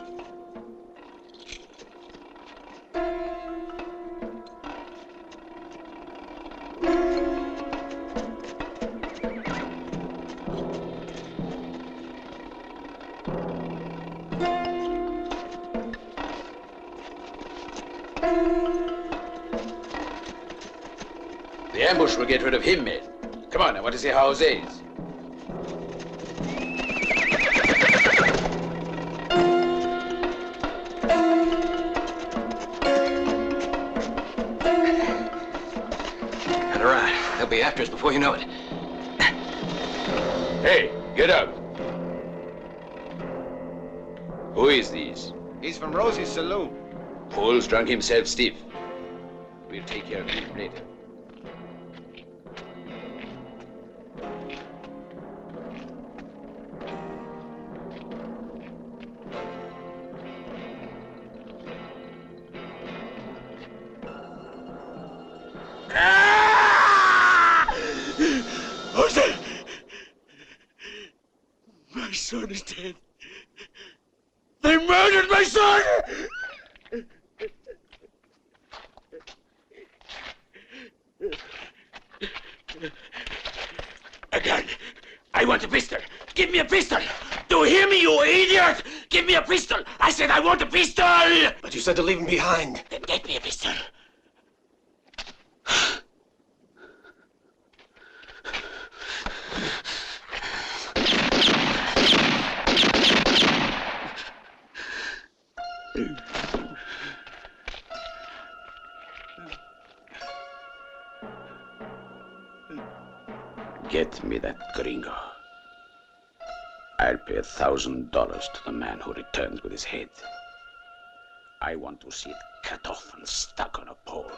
L: The ambush will get rid of him, men. Come on, I want to see how Jose is.
B: All right, they'll be after us before you know it.
L: Hey, get up. Who is this?
H: He's from Rosie's saloon.
L: Paul's drunk himself stiff. We'll take care of him later.
G: My son is dead. They murdered my son! A gun. I want a pistol. Give me a pistol. Do you hear me, you idiot? Give me a pistol. I said I want a pistol.
C: But you said to leave him behind.
G: Then get me a pistol.
D: Get me that gringo. I'll pay $1,000 to the man who returns with his head. I want to see it cut off and stuck on a pole.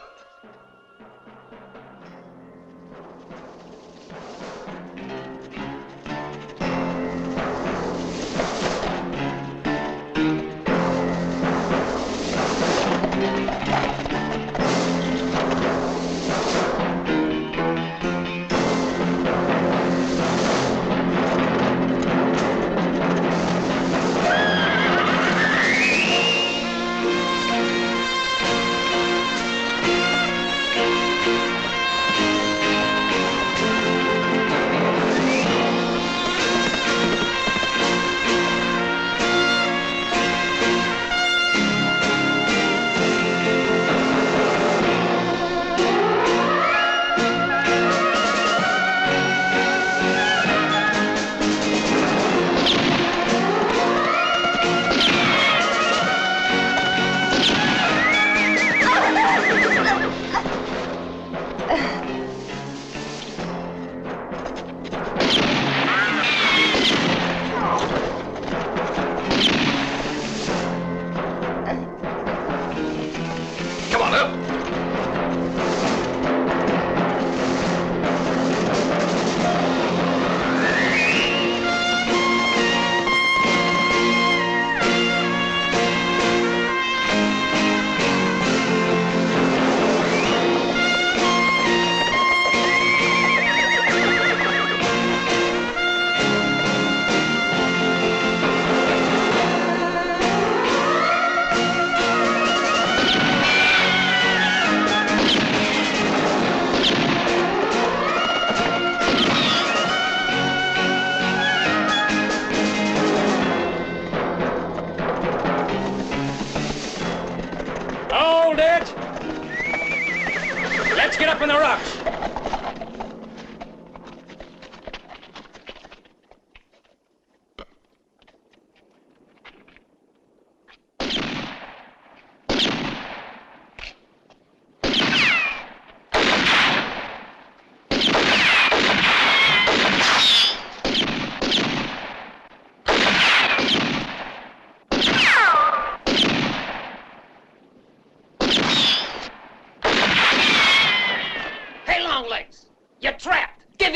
G: Get up in the rocks!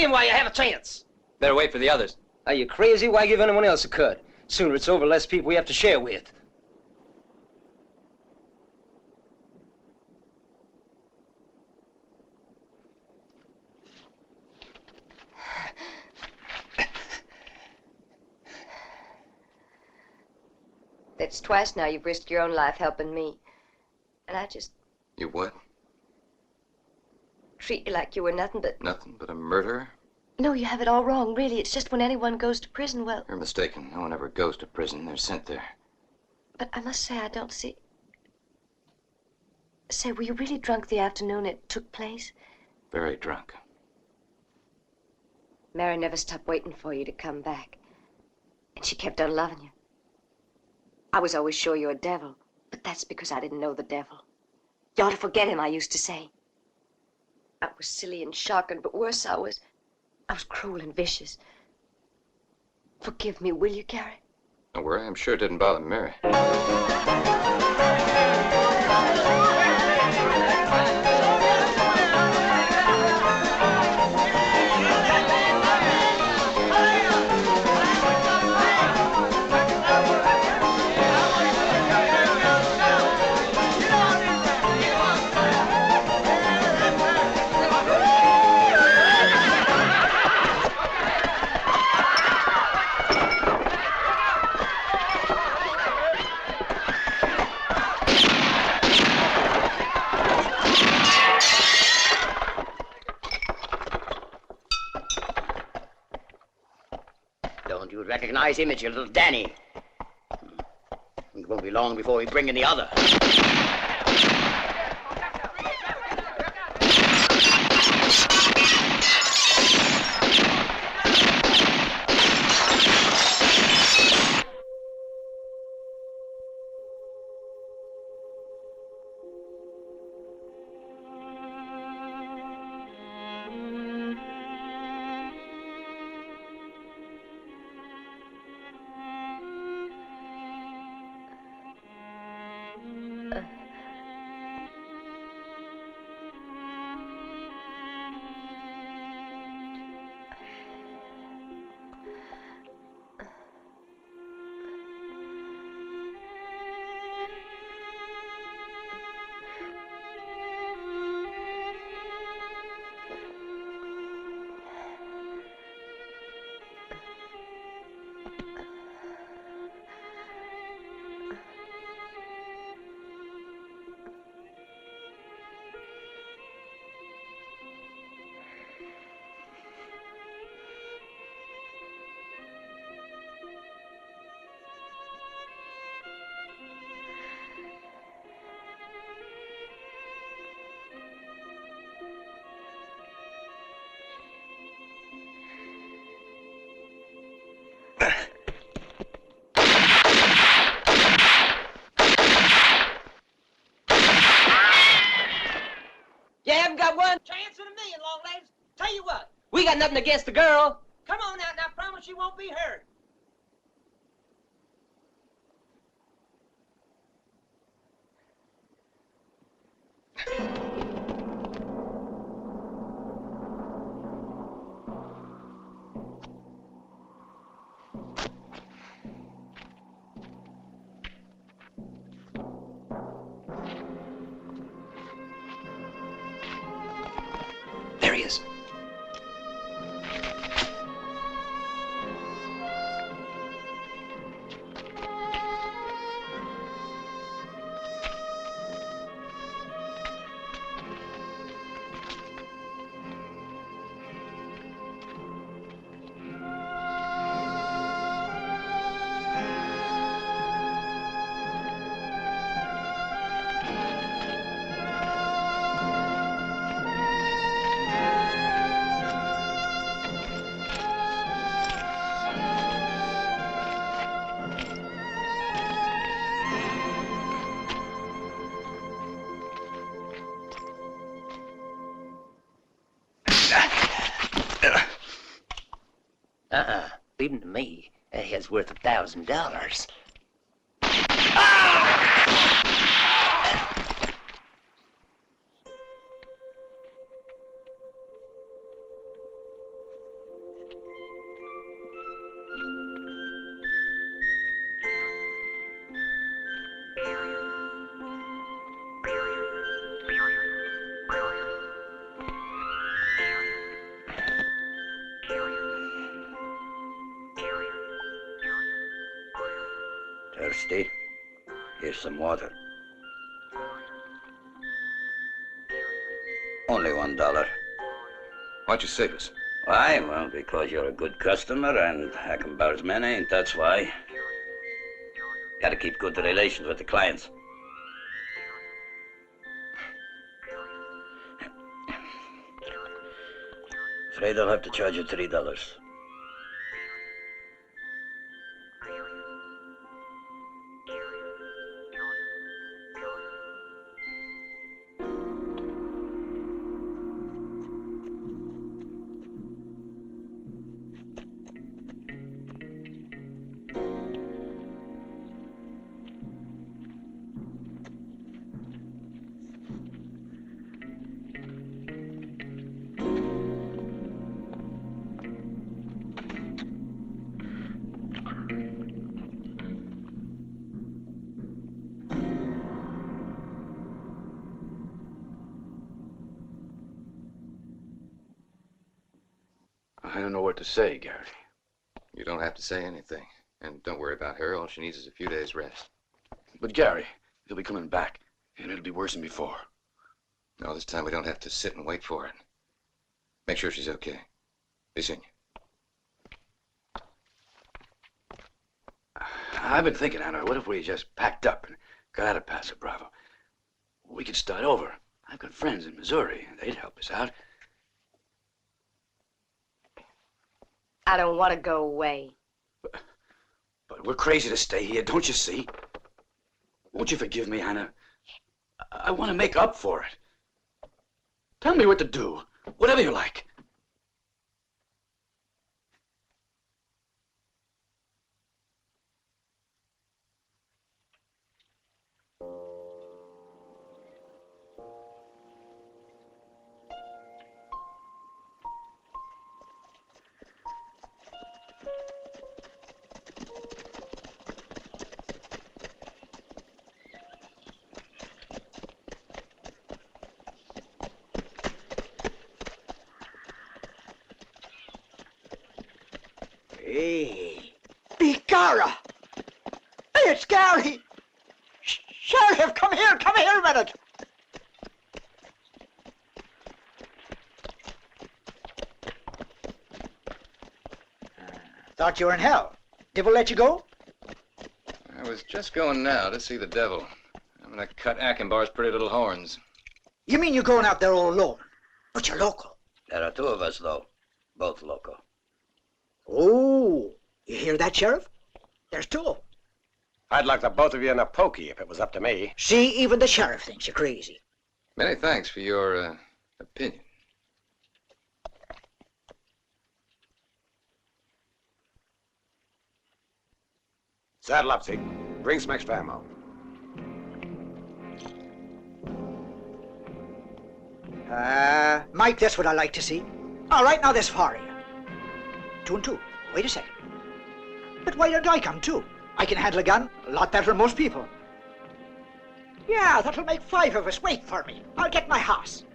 J: While you have a chance.
N: Better wait for the others.
J: Are you crazy? Why give anyone else a cut? Sooner it's over, less people we have to share with.
K: That's twice now you've risked your own life helping me. And I just
B: You what?
K: treat you like you were nothing but...
B: Nothing but a murderer?
K: No, you have it all wrong, really. It's just when anyone goes to prison, well...
B: You're mistaken. No one ever goes to prison. They're sent there.
K: But I must say, I don't see... Say, were you really drunk the afternoon it took place?
B: Very drunk.
K: Mary never stopped waiting for you to come back. And she kept on loving you. I was always sure you were a devil, but that's because I didn't know the devil. You ought to forget him, I used to say. I was silly and shocking, but worse, I was cruel and vicious. Forgive me, will you, Gary?
B: Don't worry, I'm sure it didn't bother Mary.
A: Don't you recognize him? It's your little Danny. It won't be long before we bring in the other.
E: You haven't got one chance in a million, long legs. Tell you what, we got nothing against the girl. Come on out, and I promise you won't be hurt.
I: There he is.
A: Leave him to me. He's worth $1,000. Thirsty? Here's some water. Only $1.
B: Why'd you save us?
D: Why? Well, because you're a good customer and I can bear as many, and that's why. Gotta keep good relations with the clients. Afraid I'll have to charge you $3.
L: I don't know what to say, Gary.
B: You don't have to say anything. And don't worry about her. All she needs is a few days' rest.
L: But Gary, he'll be coming back, and it'll be worse than before.
B: No, this time we don't have to sit and wait for it. Make sure she's okay. Be seeing you.
L: I've been thinking, Anna, what if we just packed up and got out of Paso Bravo? We could start over. I've got friends in Missouri. They'd help us out.
S: I don't want to go away.
L: But we're crazy to stay here, don't you see? Won't you forgive me, Anna? I want to make up for it. Tell me what to do. Whatever you like.
E: Hey. Bicara! Hey, it's Gary! Sheriff, come here a minute! Thought you were in hell. Devil let you go?
B: I was just going now to see the devil. I'm gonna cut Achenbar's pretty little horns.
E: You mean you're going out there all alone? But you're local.
D: There are two of us, though. Both local.
E: Oh, you hear that, Sheriff? There's two.
H: I'd like the both of you in a pokey if it was up to me.
E: See, even the sheriff thinks you're crazy.
B: Many thanks for your opinion.
H: Saddle up, Zeke. Bring some extra ammo.
E: Mike, that's what I like to see. All right, now this for you. 2 and 2. Wait a second. But why don't I come too? I can handle a gun a lot better than most people. Yeah, that'll make 5 of us. Wait for me. I'll get my horse.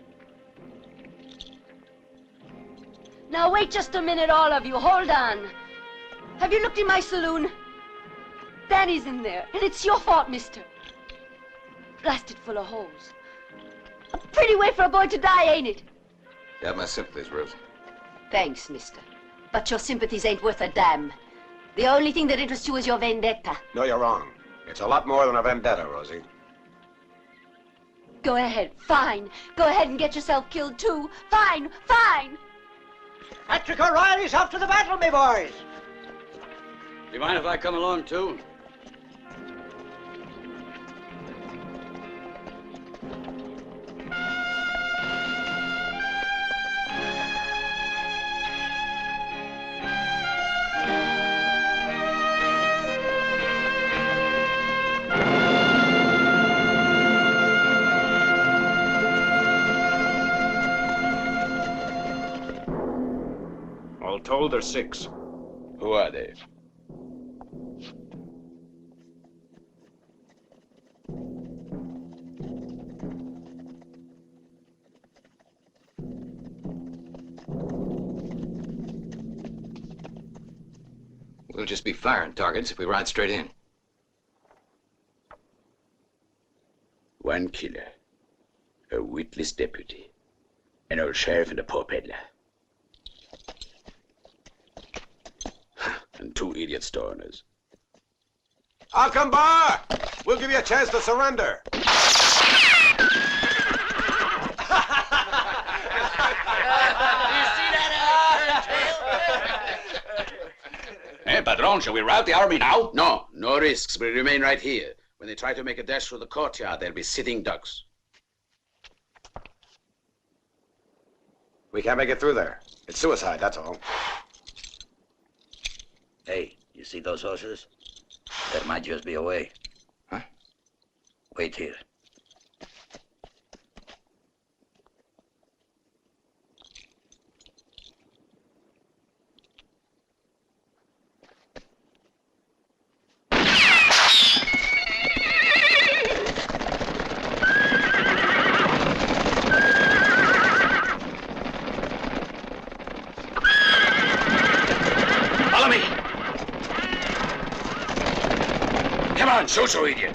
K: Now wait just a minute, all of you. Hold on. Have you looked in my saloon? Danny's in there, and it's your fault, mister. Blasted full of holes. A pretty way for a boy to die, ain't it?
B: You have my sympathies, Rosie.
K: Thanks, mister. But your sympathies ain't worth a damn. The only thing that interests you is your vendetta.
H: No, you're wrong. It's a lot more than a vendetta, Rosie.
K: Go ahead, fine. Go ahead and get yourself killed, too. Fine, fine.
E: Patrick O'Reilly's off to the battle, me boys.
D: Do you mind if I come along, too?
U: All told, there's 6.
L: Who are they?
B: We'll just be firing targets if we ride straight in.
D: 1 killer, a witless deputy, an old sheriff and a poor peddler. And 2 idiot store owners.
H: Achenbar! We'll give you a chance to surrender.
D: Hey, Padron, shall we rout the army now? No, no risks. We remain right here. When they try to make a dash through the courtyard, they'll be sitting ducks.
H: We can't make it through there. It's suicide, that's all.
D: Hey, you see those horses? That might just be a way.
B: Huh?
D: Wait here.
L: So, idiot.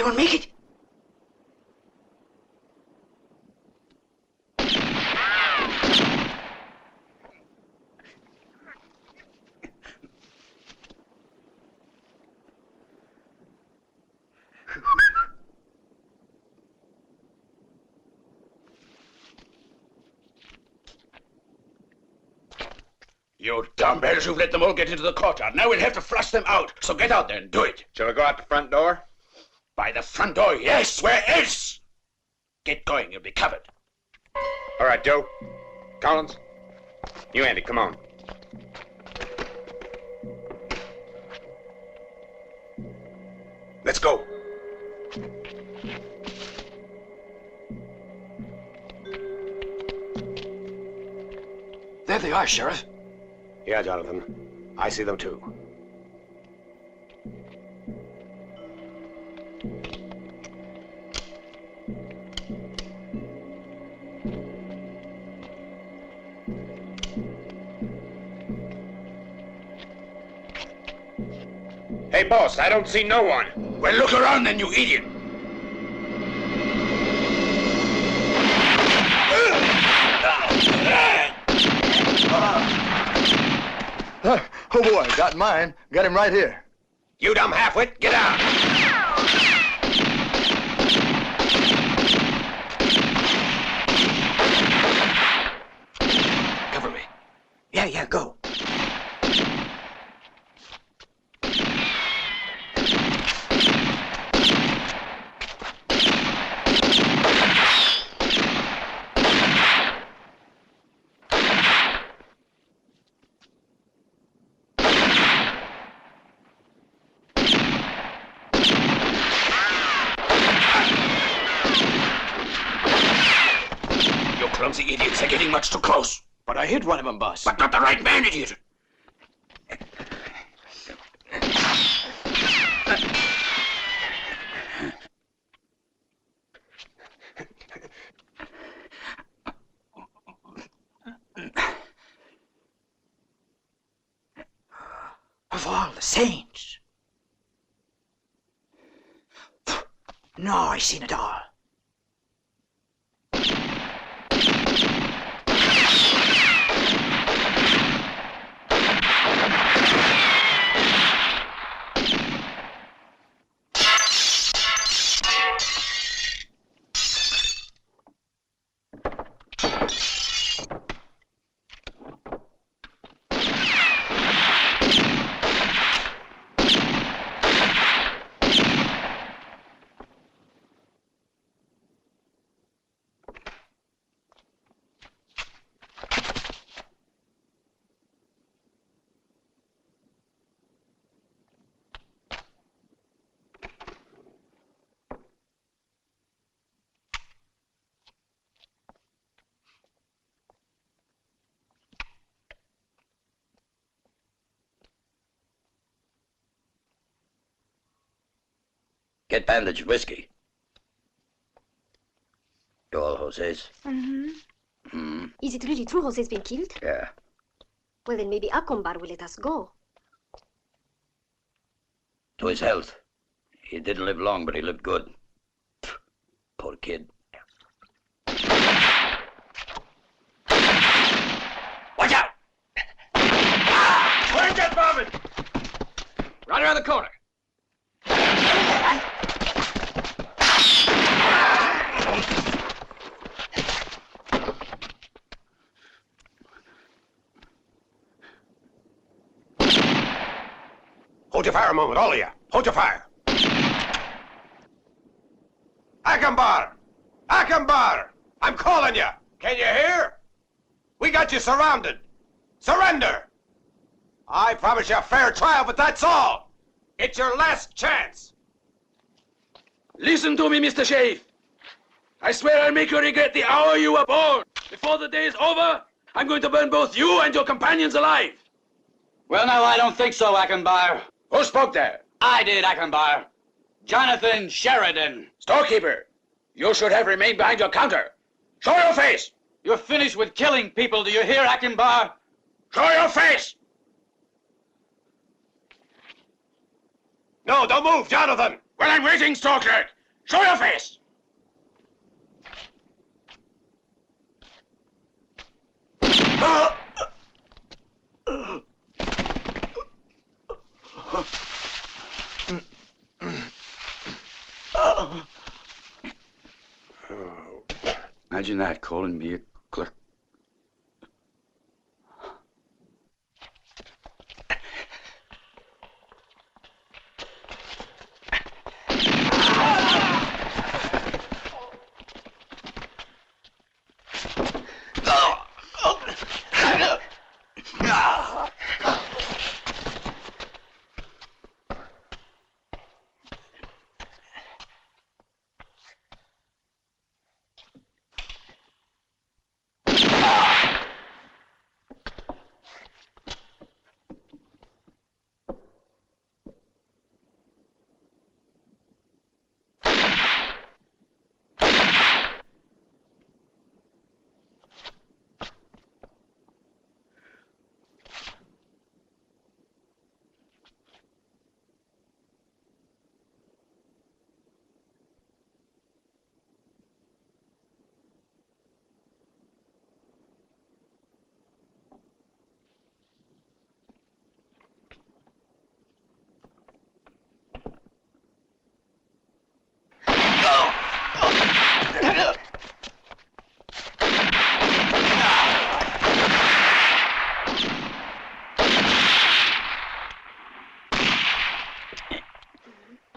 E: Anyone make it?
L: You dumbbells, you've let them all get into the courtyard. Now we'll have to flush them out. So get out there and do it.
H: Shall we go out the front door?
L: By the front door, yes. Where else? Get going, you'll be covered.
H: All right, Joe. Collins. You, Andy, come on. Let's go.
G: There they are, Sheriff.
H: Yeah, Jonathan. I see them too. Hey, boss, I don't see no one.
L: Well, look around then, you idiot.
P: Oh boy, got mine. Got him right here.
H: You dumb halfwit, get out!
E: Cover me. Yeah, go.
L: Clumsy idiots, they're getting much too close.
C: But I hit one of them, boss.
L: But not the right man, idiot.
E: Of all the saints. No, I seen it all.
D: Get bandaged whiskey. You all Jose's?
K: Is it really true Jose's been killed?
D: Yeah.
K: Well, then maybe Acombar will let us go.
D: To his health. He didn't live long, but he lived good. Poor kid.
G: Watch out! Where's that bombing? Right around the corner.
H: Hold your fire a moment, all of you. Hold your fire. Acombar! Acombar! I'm calling you. Can you hear? We got you surrounded. Surrender! I promise you a fair trial, but that's all. It's your last chance.
G: Listen to me, Mr. Sheriff. I swear I'll make you regret the hour you were born. Before the day is over, I'm going to burn both you and your companions alive.
N: Well, no, I don't think so, Acombar.
L: Who spoke there?
N: I did, Acombar. Jonathan Sheridan.
L: Storekeeper, you should have remained behind your counter. Show your face!
N: You're finished with killing people, do you hear, Acombar?
L: Show your face!
H: No, don't move, Jonathan.
U: Well, I'm waiting, store clerk. Show your face.
L: Imagine that, calling me a clerk.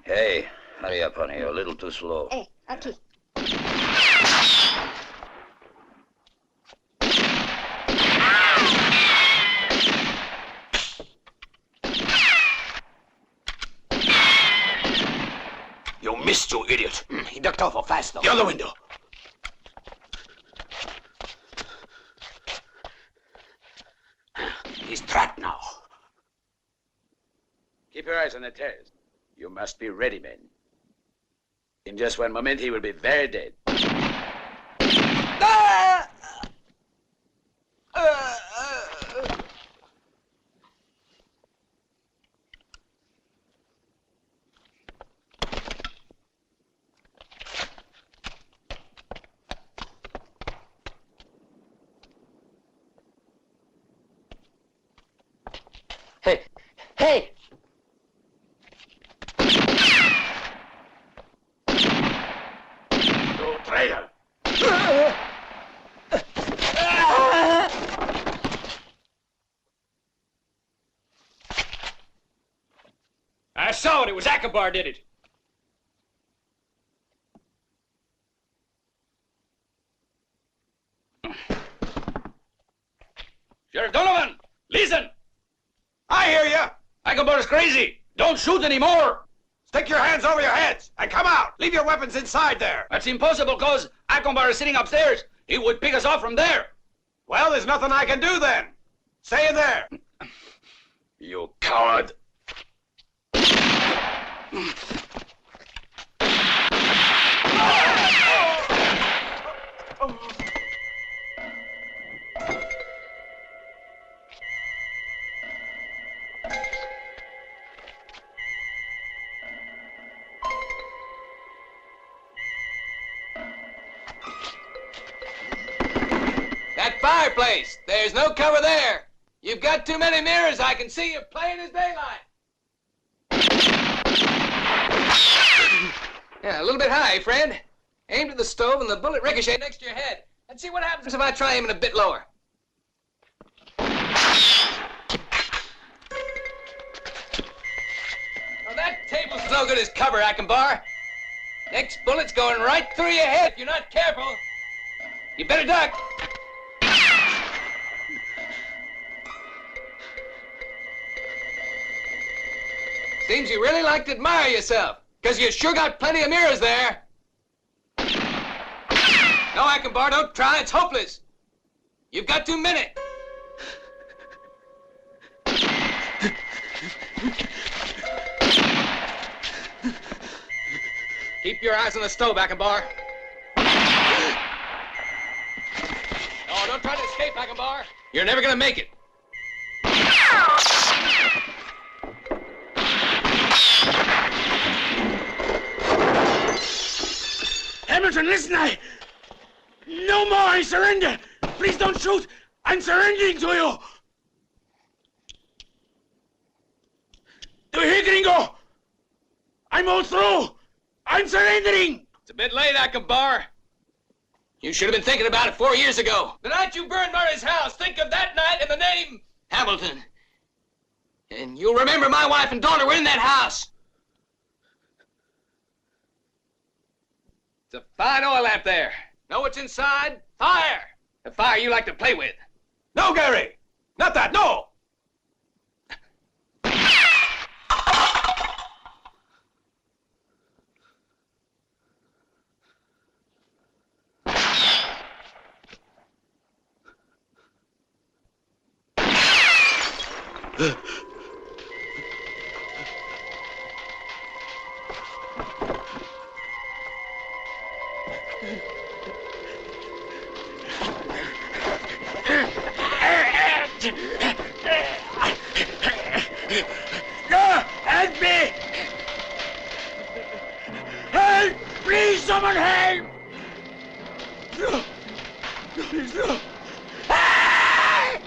D: Hey, hurry up, honey. You're a little too slow.
S: Hey, aquí.
C: You missed, you idiot.
H: He ducked awful fast, though.
C: The other window.
H: He's trapped now.
U: Keep your eyes on the terrace. You must be ready, men. In just one moment, he will be very dead.
Q: Hey! Hey!
U: You traitor!
N: I saw it. It was Akbar did it. Sheriff Donovan, listen!
H: I hear you!
N: Akbar is crazy. Don't shoot anymore.
H: Stick your hands over your heads and come out! Leave your weapons inside there!
N: That's impossible, cause Akbar is sitting upstairs. He would pick us off from there.
H: Well, there's nothing I can do then. Stay in there.
U: You coward!
O: That fireplace. There's no cover there. You've got too many mirrors. I can see you plain as daylight. Yeah, a little bit high, friend. Aimed at the stove and the bullet ricocheted next to your head. Let's see what happens if I try aiming a bit lower. Oh, that table's no good as cover, Akbar. Next bullet's going right through your head if you're not careful. You better duck. Seems you really like to admire yourself, because you sure got plenty of mirrors there. No, Akbar, don't try. It's hopeless. You've got too many. Keep your eyes on the stove, Akbar. No, don't try to escape, Akbar. You're never gonna make it.
G: Hamilton, listen, No more, I surrender! Please don't shoot! I'm surrendering to you! Do you hear, Gringo? I'm all through! I'm surrendering!
O: It's a bit late, Akbar. You should have been thinking about it 4 years ago. The night you burned Murray's house, think of that night and the name Hamilton. And you'll remember my wife and daughter were in that house. It's a fine oil lamp there. Know what's inside? Fire! The fire you like to play with.
H: No, Gary! Not that, no!
G: No! Help me! Help! Please, someone help! No! No, please, no! Help!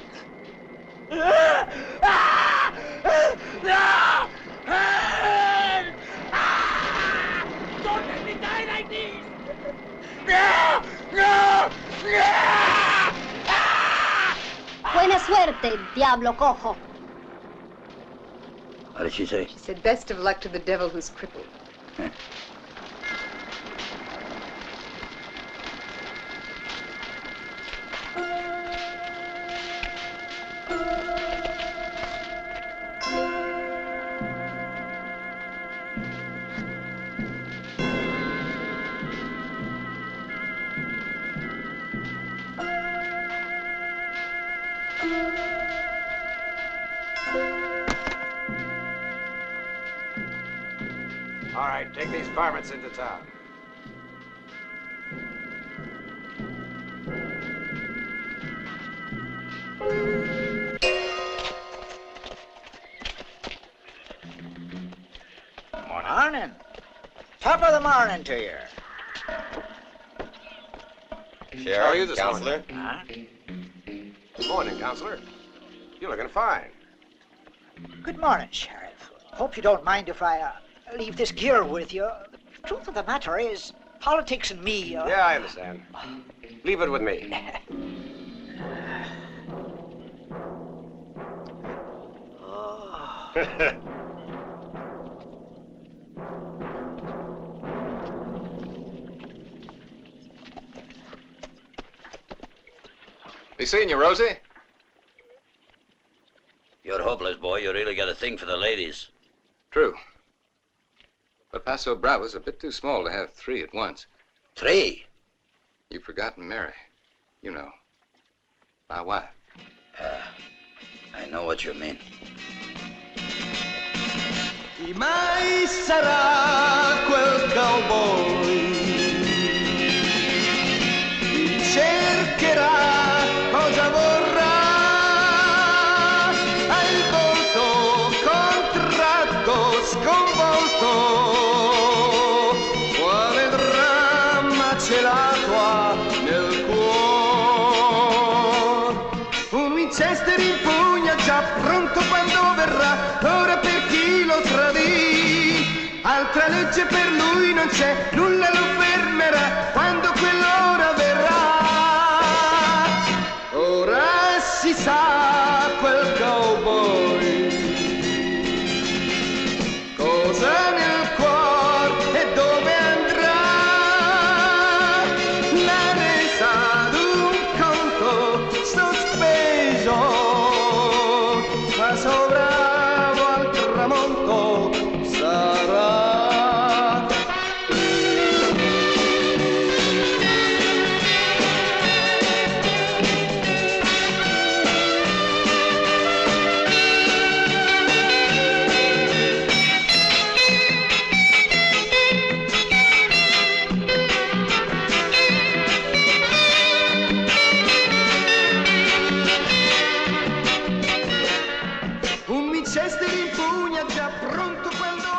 G: No! Help! Don't let me die like this! No! No! No!
K: Buena suerte, diablo cojo.
D: What did she say?
M: She said, best of luck to the devil who's crippled.
H: All right, take these varmints into town.
E: Morning. Top of the morning to you.
H: Sheriff, how are you this
E: Counselor?
H: morning? Huh? Good morning, Counselor. You're looking fine.
E: Good morning, Sheriff. Hope you don't mind if I leave this gear with you. The truth of the matter is, politics and me...
H: Yeah, I understand. Leave it with me.
B: Be seeing you, Rosie?
D: You're hopeless, boy. You really got a thing for the ladies.
B: True. But Paso Bravo's a bit too small to have 3 at once.
D: 3?
B: You've forgotten Mary. You know. My wife.
D: I know what you mean.
R: Chi mai sarà quel cowboy? Chi cercherà, cosa vorrà? Ha il volto contratto, sconvolto. Quale dramma celato ha nel cuore? Un Winchester in pugna già pronto quando verrà. Ora per chi lo tradì, altra legge per lui non c'è, nulla lo fermerà quando quell'ora verrà. Ora si sa quel cowboy cosa nel cuore e dove andrà. La resa d'un conto sospeso fa sovravo al tramonto sarà. Un Winchester in pugna già pronto quando